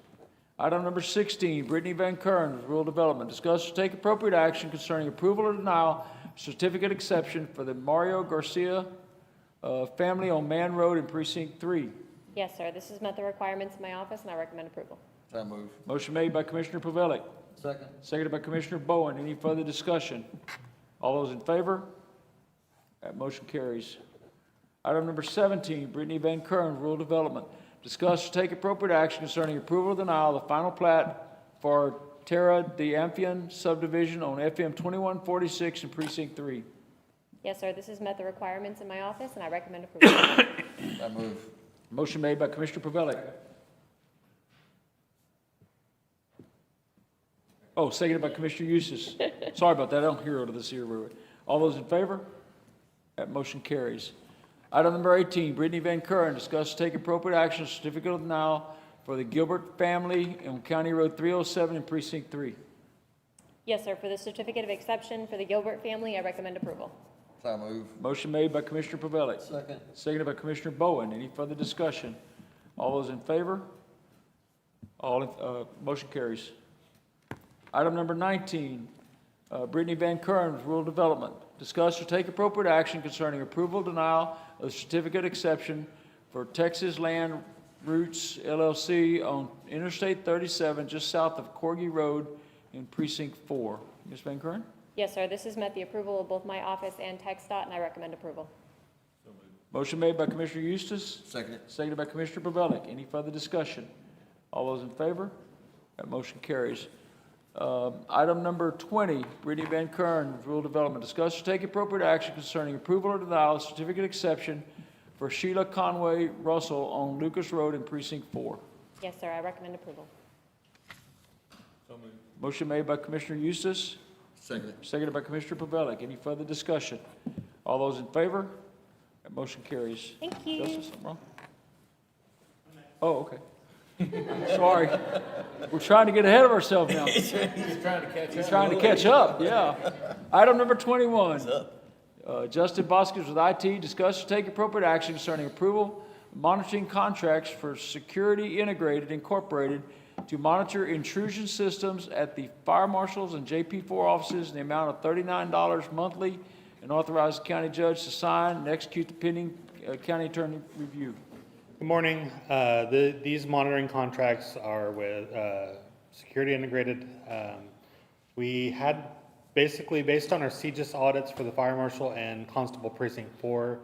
Item number 16, Brittany Van Curren, Rural Development. Discuss and take appropriate action concerning approval or denial of certificate exception for the Mario Garcia family on Man Road in Precinct 3. Yes, sir. This has met the requirements of my office, and I recommend approval. I move. Motion made by Commissioner Bovellik. Second. Seconded by Commissioner Bowen. Any further discussion? All those in favor? That motion carries. Item number 17, Brittany Van Curren, Rural Development. Discuss and take appropriate action concerning approval or denial of the final plat for Terra de Amphion subdivision on FM 2146 in Precinct 3. Yes, sir. This has met the requirements in my office, and I recommend approval. I move. Motion made by Commissioner Bovellik. Oh, seconded by Commissioner Eustace. Sorry about that. I don't hear out of this here. All those in favor? That motion carries. Item number 18, Brittany Van Curren. Discuss and take appropriate action, certificate of denial for the Gilbert family on County Road 307 in Precinct 3. Yes, sir. For the certificate of exception for the Gilbert family, I recommend approval. I move. Motion made by Commissioner Bovellik. Second. Seconded by Commissioner Bowen. Any further discussion? All those in favor? Motion carries. Item number 19, Brittany Van Curren, Rural Development. Discuss or take appropriate action concerning approval, denial of certificate exception for Texas Land Routes LLC on Interstate 37, just south of Corgi Road in Precinct 4. Ms. Van Curren? Yes, sir. This has met the approval of both my office and TxDOT, and I recommend approval. Motion made by Commissioner Eustace. Second. Seconded by Commissioner Bovellik. Any further discussion? All those in favor? That motion carries. Item number 20, Brittany Van Curren, Rural Development. Discuss or take appropriate action concerning approval or denial of certificate exception for Sheila Conway Russell on Lucas Road in Precinct 4. Yes, sir. I recommend approval. Motion made by Commissioner Eustace. Second. Seconded by Commissioner Bovellik. Any further discussion? All those in favor? That motion carries. Thank you. Justice, something wrong? Oh, okay. Sorry. We're trying to get ahead of ourselves now. He's trying to catch up. He's trying to catch up, yeah. Item number 21. Justin Boskis with IT, discuss and take appropriate action concerning approval of monitoring contracts for Security Integrated Incorporated to monitor intrusion systems at the fire marshals and JP4 offices in the amount of $39 monthly, and authorize the county judge to sign and execute the pending county attorney review. Good morning. These monitoring contracts are with Security Integrated. We had basically, based on our CGIS audits for the Fire Marshal and Constable Precinct 4,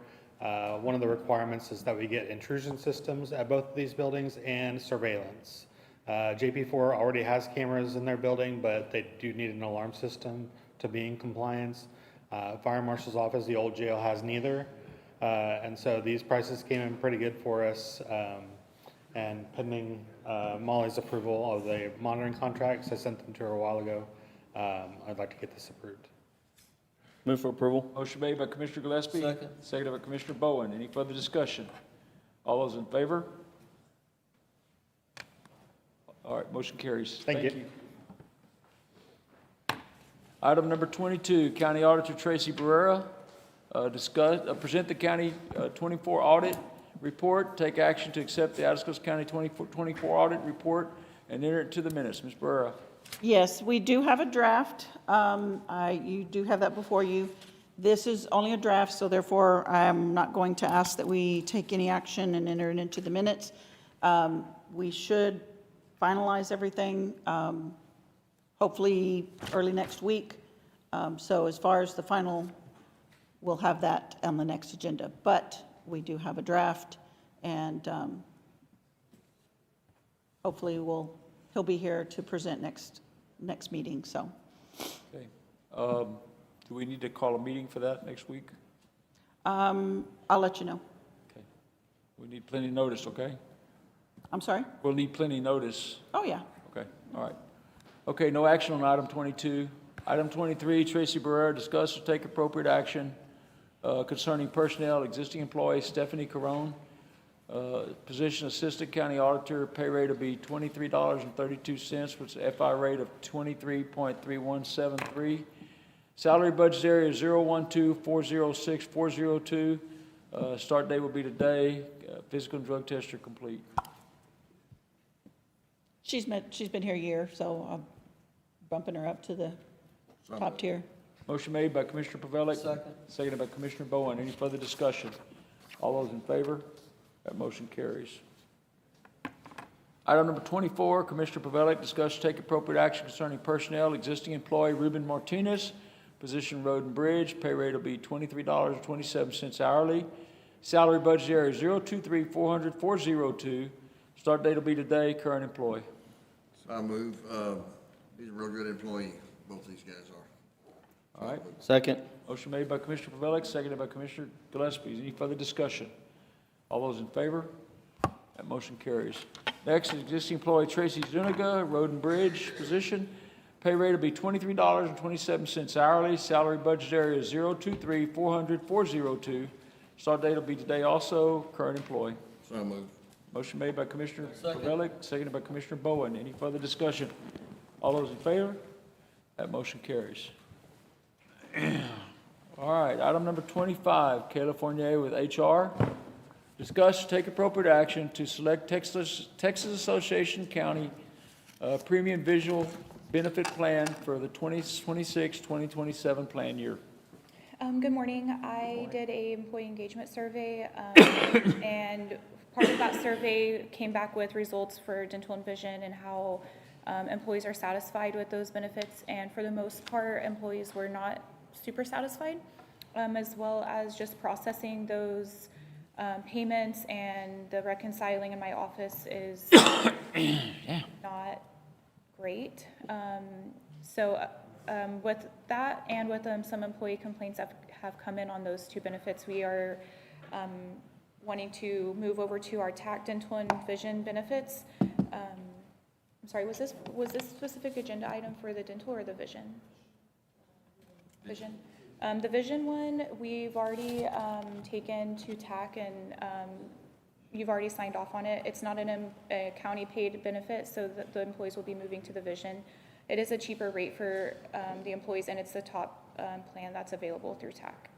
one of the requirements is that we get intrusion systems at both of these buildings and surveillance. JP4 already has cameras in their building, but they do need an alarm system to be in compliance. Fire Marshal's office, the old jail, has neither. And so these prices came in pretty good for us. And pending Molly's approval of the monitoring contracts, I sent them to her a while ago. I'd like to get this approved. Move for approval. Motion made by Commissioner Gillespie. Second. Seconded by Commissioner Bowen. Any further discussion? All those in favor? All right, motion carries. Thank you. Item number 22, County Auditor Tracy Barrera, present the County 24 audit report, take action to accept the Atascosa County 24 audit report, and enter it to the minutes. Ms. Barrera. Yes, we do have a draft. You do have that before you. This is only a draft, so therefore I'm not going to ask that we take any action and enter it into the minutes. We should finalize everything, hopefully early next week. So as far as the final, we'll have that on the next agenda. But we do have a draft, and hopefully he'll be here to present next meeting, so. Okay. Do we need to call a meeting for that next week? I'll let you know. Okay. We need plenty of notice, okay? I'm sorry? We'll need plenty of notice. Oh, yeah. Okay, all right. Okay, no action on item 22. Item 23, Tracy Barrera, discuss or take appropriate action concerning personnel, existing employee Stephanie Carone, position Assistant County Auditor, pay rate will be $23.32, with an FI rate of 23.3173. Salary budget area 012406402. Start date will be today. Physical and drug tests are complete. She's been here a year, so I'm bumping her up to the top tier. Motion made by Commissioner Pavelic. Second. Seconded by Commissioner Bowen. Any further discussion? All those in favor? That motion carries. Item number 24, Commissioner Pavelic, discuss take appropriate action concerning personnel, existing employee Ruben Martinez, position Road and Bridge, pay rate will be $23.27 hourly. Salary budget area 023400402. Start date will be today, current employee. So I move, he's a real good employee, both these guys are. All right. Second. Motion made by Commissioner Pavelic, seconded by Commissioner Gillespie. Any further discussion? All those in favor? That motion carries. Next is existing employee Tracy Zuniga, Road and Bridge position. Pay rate will be $23.27 hourly. Salary budget area is 023400402. Start date will be today also, current employee. So I move. Motion made by Commissioner Second. Pavelic, seconded by Commissioner Bowen. Any further discussion? All those in favor? That motion carries. All right, item number 25, Kayla Fournier with HR. Discuss, take appropriate action to select Texas Association County Premium Visual Benefit Plan for the 2026-2027 plan year. Good morning. I did a employee engagement survey, and part of that survey came back with results for dental and vision and how employees are satisfied with those benefits. And for the most part, employees were not super satisfied, as well as just processing those payments, and the reconciling in my office is not great. With that and with some employee complaints that have come in on those two benefits, we are wanting to move over to our TAC dental and vision benefits. I'm sorry, was this specific agenda item for the dental or the vision? Vision. The vision one, we've already taken to TAC and you've already signed off on it. It's not a county paid benefit, so that the employees will be moving to the vision. It is a cheaper rate for the employees, and it's the top plan that's available through TAC.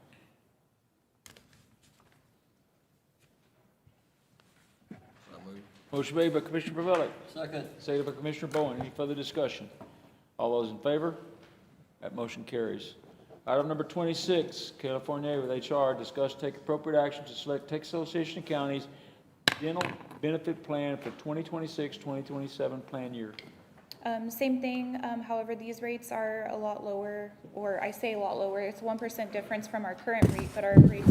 Motion made by Commissioner Pavilic. Second. Seconded by Commissioner Bowen. Any further discussion? All those in favor? That motion carries. Item number 26, California with HR, discuss take appropriate action to select Texas Association of Counties dental benefit plan for 2026-2027 plan year. Same thing, however, these rates are a lot lower, or I say a lot lower, it's 1% difference from our current rate, but our rate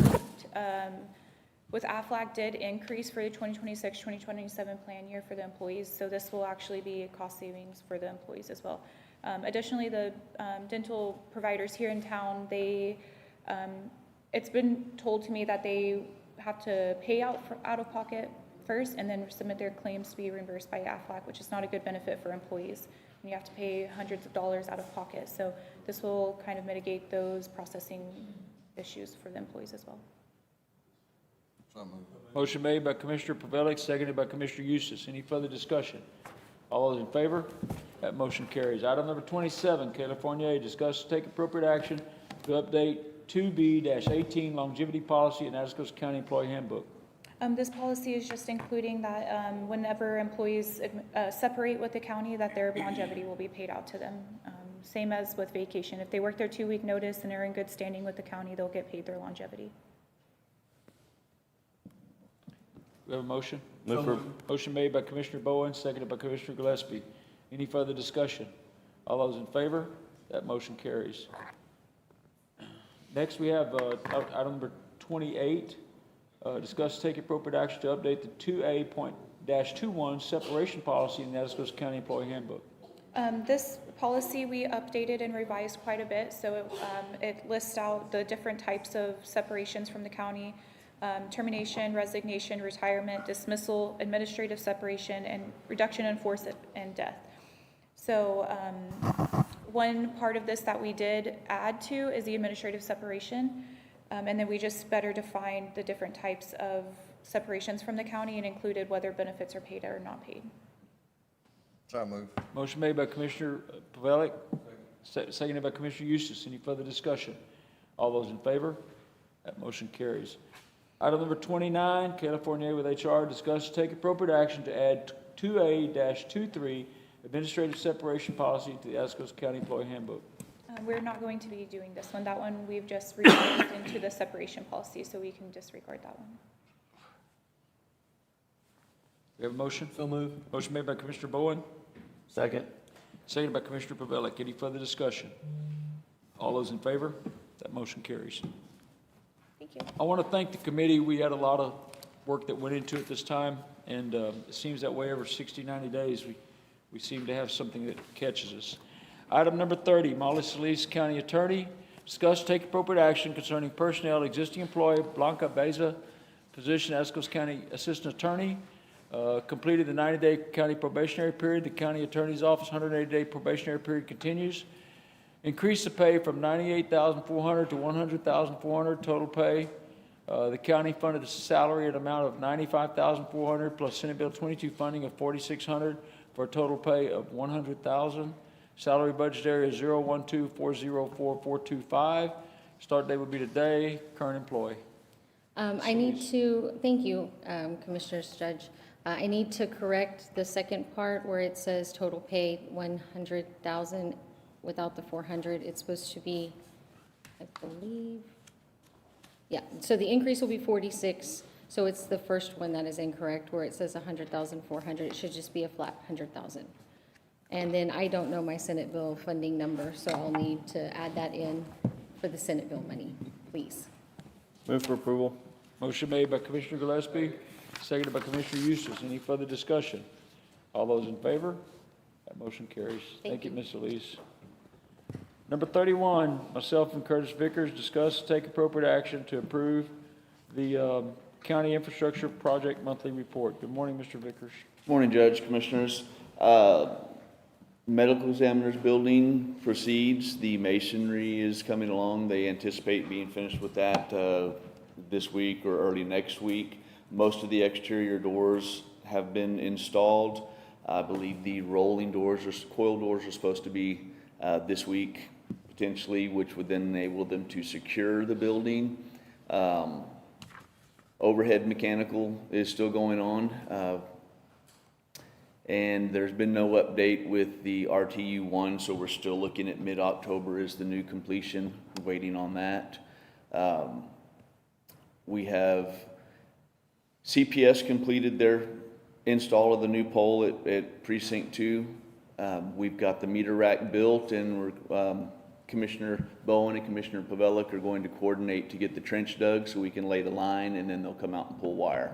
with AFLAC did increase for the 2026-2027 plan year for the employees, so this will actually be a cost savings for the employees as well. Additionally, the dental providers here in town, it's been told to me that they have to pay out of pocket first and then submit their claims to be reimbursed by AFLAC, which is not a good benefit for employees. And you have to pay hundreds of dollars out of pocket. So this will kind of mitigate those processing issues for the employees as well. Motion made by Commissioner Pavilic, seconded by Commissioner Eustace. Any further discussion? All those in favor? That motion carries. Item number 27, California, discuss take appropriate action to update 2B-18 longevity policy in Atascosa County Employee Handbook. This policy is just including that whenever employees separate with the county, that their longevity will be paid out to them. Same as with vacation. If they work their 2-week notice and are in good standing with the county, they'll get paid their longevity. We have a motion? Move Motion made by Commissioner Bowen, seconded by Commissioner Gillespie. Any further discussion? All those in favor? That motion carries. Next, we have item number 28, discuss take appropriate action to update the 2A.21 separation policy in the Atascosa County Employee Handbook. This policy we updated and revised quite a bit, so it lists out the different types of separations from the county. Termination, resignation, retirement, dismissal, administrative separation, and reduction in force and death. So one part of this that we did add to is the administrative separation, and then we just better defined the different types of separations from the county and included whether benefits are paid or not paid. So moved. Motion made by Commissioner Pavilic, seconded by Commissioner Eustace. Any further discussion? All those in favor? That motion carries. Item number 29, California with HR, discuss take appropriate action to add 2A-23 administrative separation policy to the Atascosa County Employee Handbook. We're not going to be doing this one. That one we've just revised into the separation policy, so we can disregard that one. We have a motion? So moved. Motion made by Commissioner Bowen, Second. seconded by Commissioner Pavilic. Any further discussion? All those in favor? That motion carries. Thank you. I want to thank the committee. We had a lot of work that went into it this time, and it seems that way every 60, 90 days. We seem to have something that catches us. Item number 30, Molly Solis, County Attorney. Discuss take appropriate action concerning personnel, existing employee Blanca Beza, position Atascosa County Assistant Attorney. Completed the 90-day county probationary period. The county attorney's office 180-day probationary period continues. Increase the pay from $98,400 to $100,400 total pay. The county funded the salary at an amount of $95,400 plus Senate Bill 22 funding of $4,600 for a total pay of $100,000. Salary budget area 012404425. Start date would be today. Current employee. I need to, thank you, Commissioners, Judge. I need to correct the second part where it says total pay 100,000 without the 400. It's supposed to be, I believe, yeah. So the increase will be 46. So it's the first one that is incorrect where it says 100,400. It should just be a flat 100,000. And then I don't know my Senate bill funding number, so I'll need to add that in for the Senate bill money, please. Move for approval. Motion made by Commissioner Gillespie, seconded by Commissioner Eustace. Any further discussion? All those in favor? That motion carries. Thank you, Ms. Elise. Number 31, myself and Curtis Vickers discuss take appropriate action to approve the County Infrastructure Project Monthly Report. Good morning, Mr. Vickers. Morning, Judge, Commissioners. medical examiner's building proceeds. The masonry is coming along. They anticipate being finished with that this week or early next week. Most of the exterior doors have been installed. I believe the rolling doors or coil doors are supposed to be this week potentially, which would then enable them to secure the building. Overhead mechanical is still going on. And there's been no update with the RTU1, so we're still looking at mid-October is the new completion, waiting on that. We have CPS completed their install of the new pole at Precinct 2. We've got the meter rack built, and Commissioner Bowen and Commissioner Pavelik are going to coordinate to get the trench dug so we can lay the line, and then they'll come out and pull wire.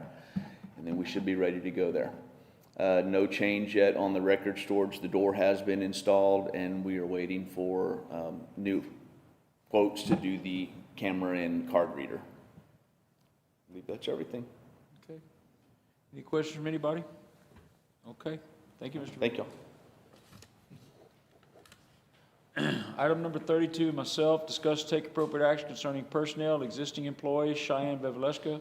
And then we should be ready to go there. No change yet on the record storage. The door has been installed, and we are waiting for new quotes to do the camera and card reader. I believe that's everything. Okay. Any questions from anybody? Okay. Thank you, Mr. Thank you. Item number 32, myself, discuss take appropriate action concerning personnel, existing employees, Cheyenne Beveleska,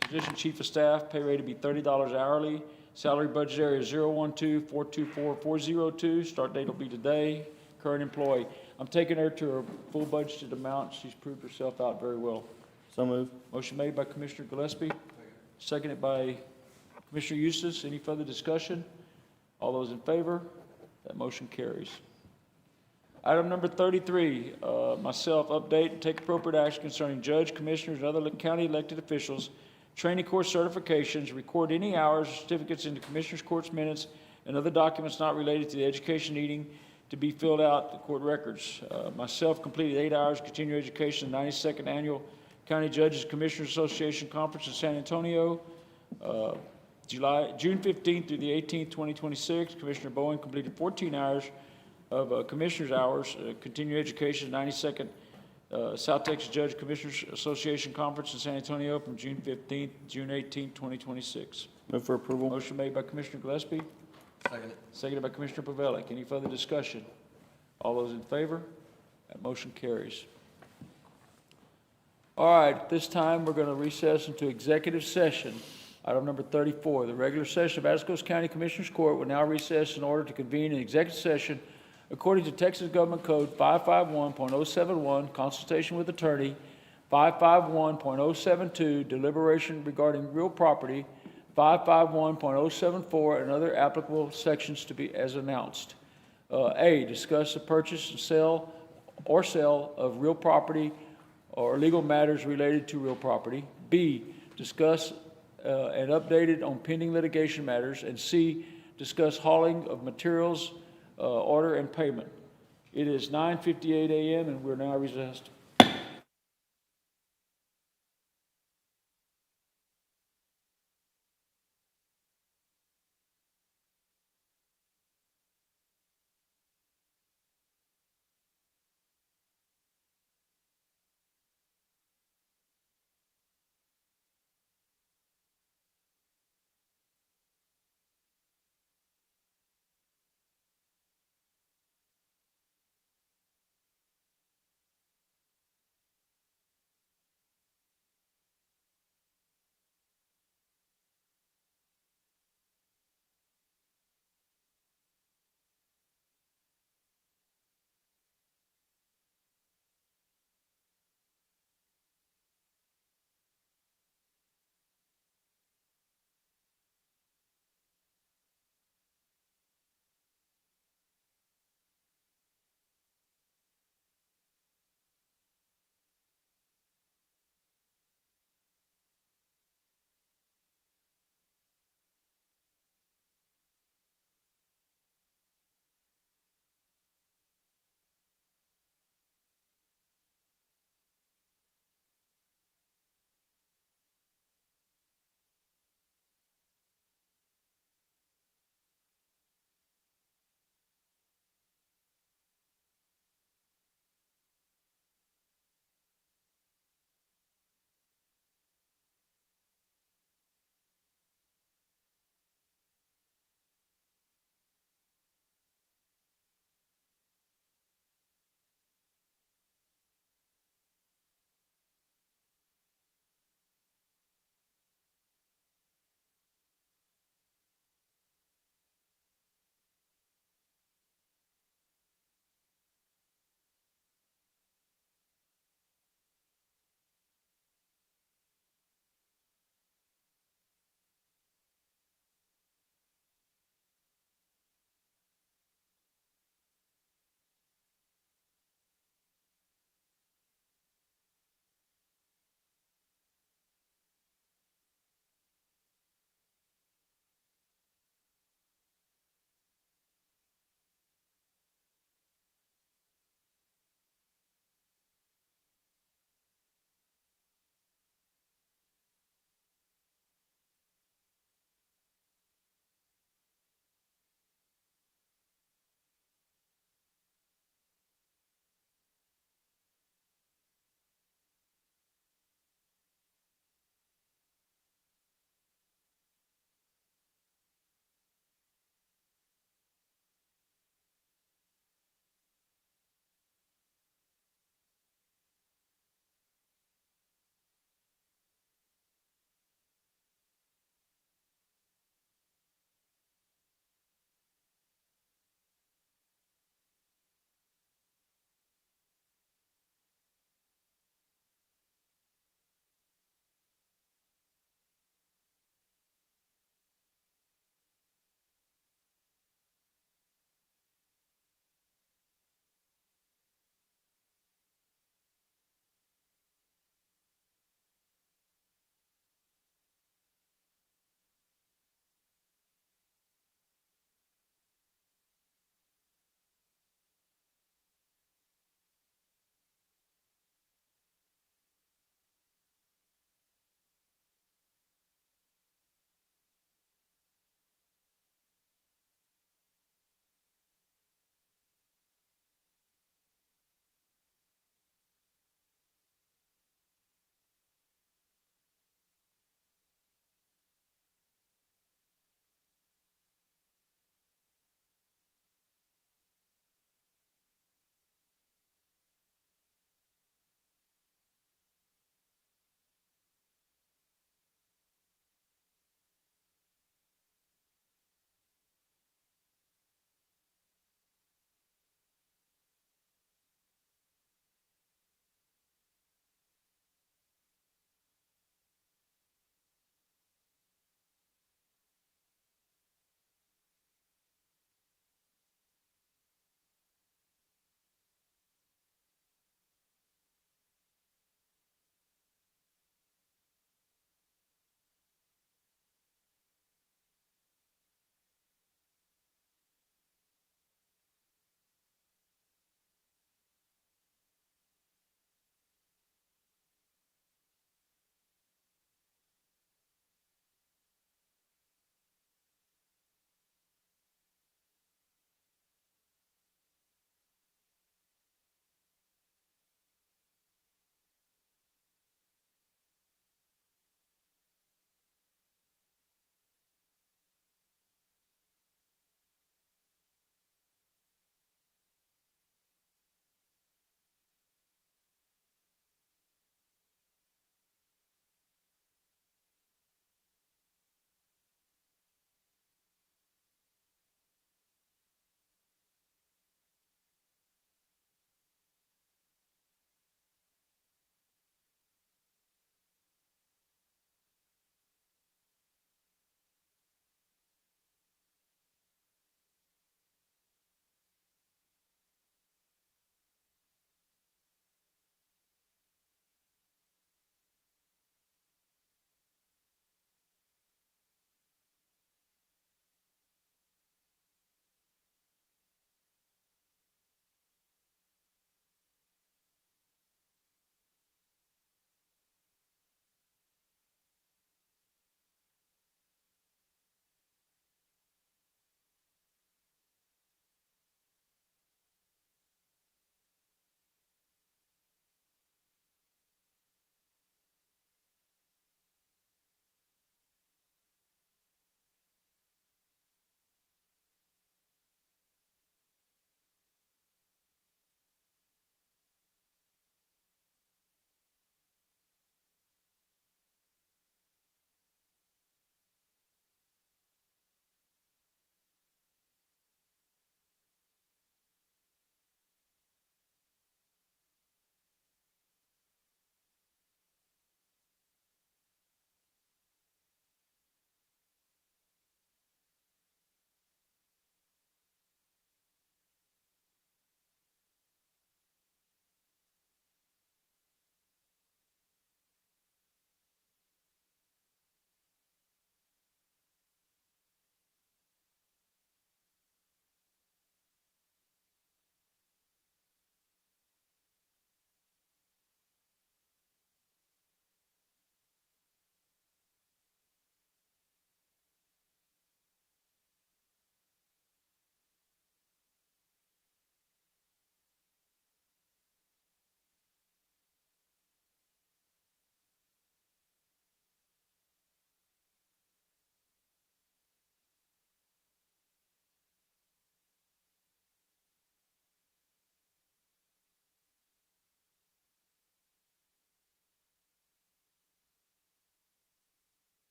position chief of staff, pay rate to be $30 hourly, salary budget area 012-424-402, start date will be today, current employee. I'm taking her to her full budgeted amount. She's proved herself out very well. So moved. Motion made by Commissioner Gillespie, seconded by Commissioner Eustace. Any further discussion? All those in favor? That motion carries. Item number 33, myself, update and take appropriate action concerning judge, commissioners, and other county elected officials, training course certifications, record any hours or certificates into Commissioners Court's minutes, and other documents not related to the education needing to be filled out the court records. Myself completed 8 hours continuing education, 92nd Annual County Judges Commissioners Association Conference in San Antonio, June 15th through the 18th, 2026. Commissioner Bowen completed 14 hours of commissioners' hours, continuing education, 92nd South Texas Judge Commissioners Association Conference in San Antonio from June 15th, June 18th, 2026. Move for approval. Motion made by Commissioner Gillespie. Second. Seconded by Commissioner Pavelik. Any further discussion? All those in favor? That motion carries. All right, at this time, we're going to recess into executive session. Item number 34, the regular session of Atascosa County Commissioners Court will now recess in order to convene an executive session according to Texas Government Code 551.071, consultation with attorney, 551.072, deliberation regarding real property, 551.074, and other applicable sections to be as announced. A, discuss the purchase and sale of real property or legal matters related to real property. B, discuss and updated on pending litigation matters. And C, discuss hauling of materials, order and payment. It is 9:58 a.m. and we're now recessed.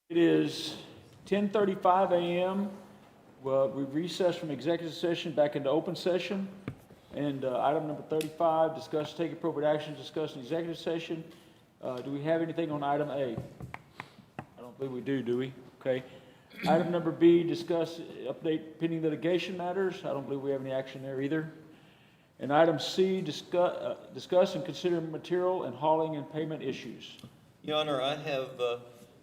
It is 10:35 a.m. Well, we recessed from executive session back into open session. And item number 35, discuss, take appropriate action, discuss in executive session. Do we have anything on item A? I don't believe we do we? Okay. Item number B, discuss, update pending litigation matters. I don't believe we have any action there either. And item C, discuss and consider material and hauling and payment issues. Your Honor, I have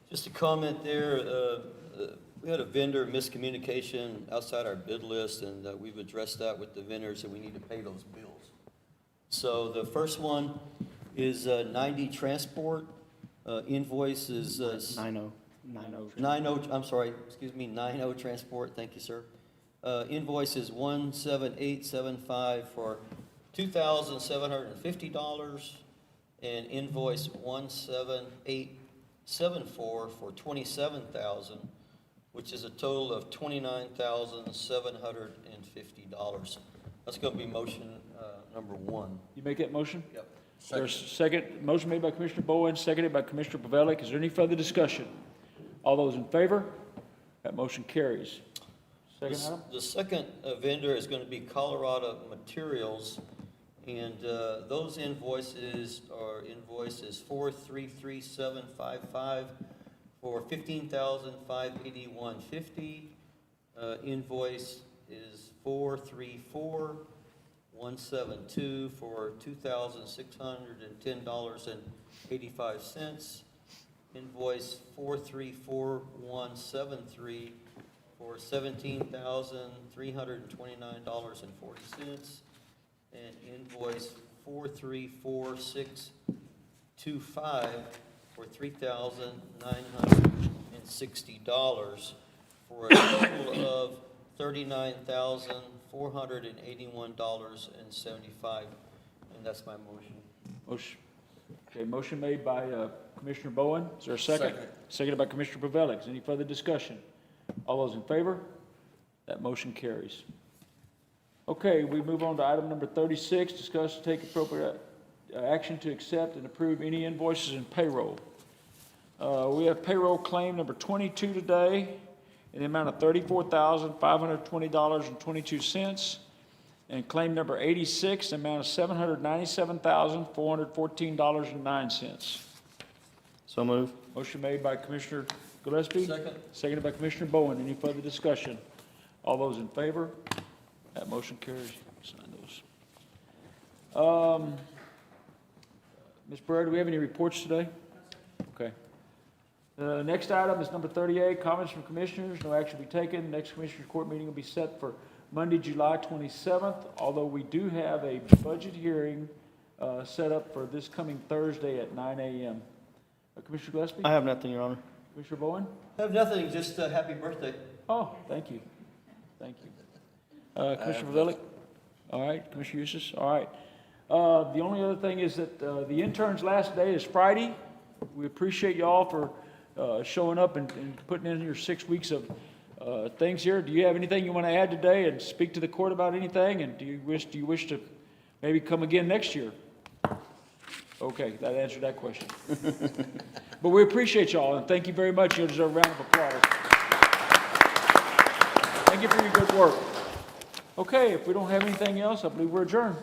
just a comment there. We had a vendor miscommunication outside our bid list, and we've addressed that with the vendors, and we need to pay those bills. So the first one is 90 Transport. Invoice is 90 Transport. Thank you, sir. Invoice is 17875 for $2,750, and invoice 17874 for $27,000, which is a total of $29,750. That's going to be motion number 1. You make that motion? Yep. There's a second. Motion made by Commissioner Bowen, seconded by Commissioner Pavelic. Is there any further discussion? All those in favor? That motion carries. Second item? The second vendor is going to be Colorado Materials, and those invoices are 433755 for $15,581.50. Invoice is 434172 for $2,610.85. Invoice 434173 for $17,329.40. And invoice 434625 for $3,960 for a total of $39,481.75. And that's my motion. Motion made by Commissioner Bowen. Is there a second? Seconded by Commissioner Pavelic. Is there any further discussion? All those in favor? That motion carries. Okay, we move on to item number 36, discuss and take appropriate action to accept and approve any invoices and payroll. We have payroll claim number 22 today in the amount of $34,520.22, and claim number 86 in the amount of $797,414.09. So moved. Motion made by Commissioner Gillespie. Second. Seconded by Commissioner Bowen. Any further discussion? All those in favor? That motion carries. Sign those. Ms. Barrera, do we have any reports today? Okay. The next item is number 38, comments from commissioners. No action will be taken. Next commissioners' court meeting will be set for Monday, July 27th, although we do have a budget hearing set up for this coming Thursday at 9 a.m. Commissioner Gillespie? I have nothing, Your Honor. Commissioner Bowen? I have nothing, just happy birthday. Oh, thank you. Thank you. Commissioner Pavelic? All right. Commissioner Eustace? All right. The only other thing is that the intern's last day is Friday. We appreciate you all for showing up and putting in your 6 weeks of things here. Do you have anything you want to add today and speak to the court about anything? And do you wish to maybe come again next year? Okay, that answered that question. But we appreciate y'all, and thank you very much. You deserve a round of applause. Thank you for your good work. Okay, if we don't have anything else, I believe we're adjourned.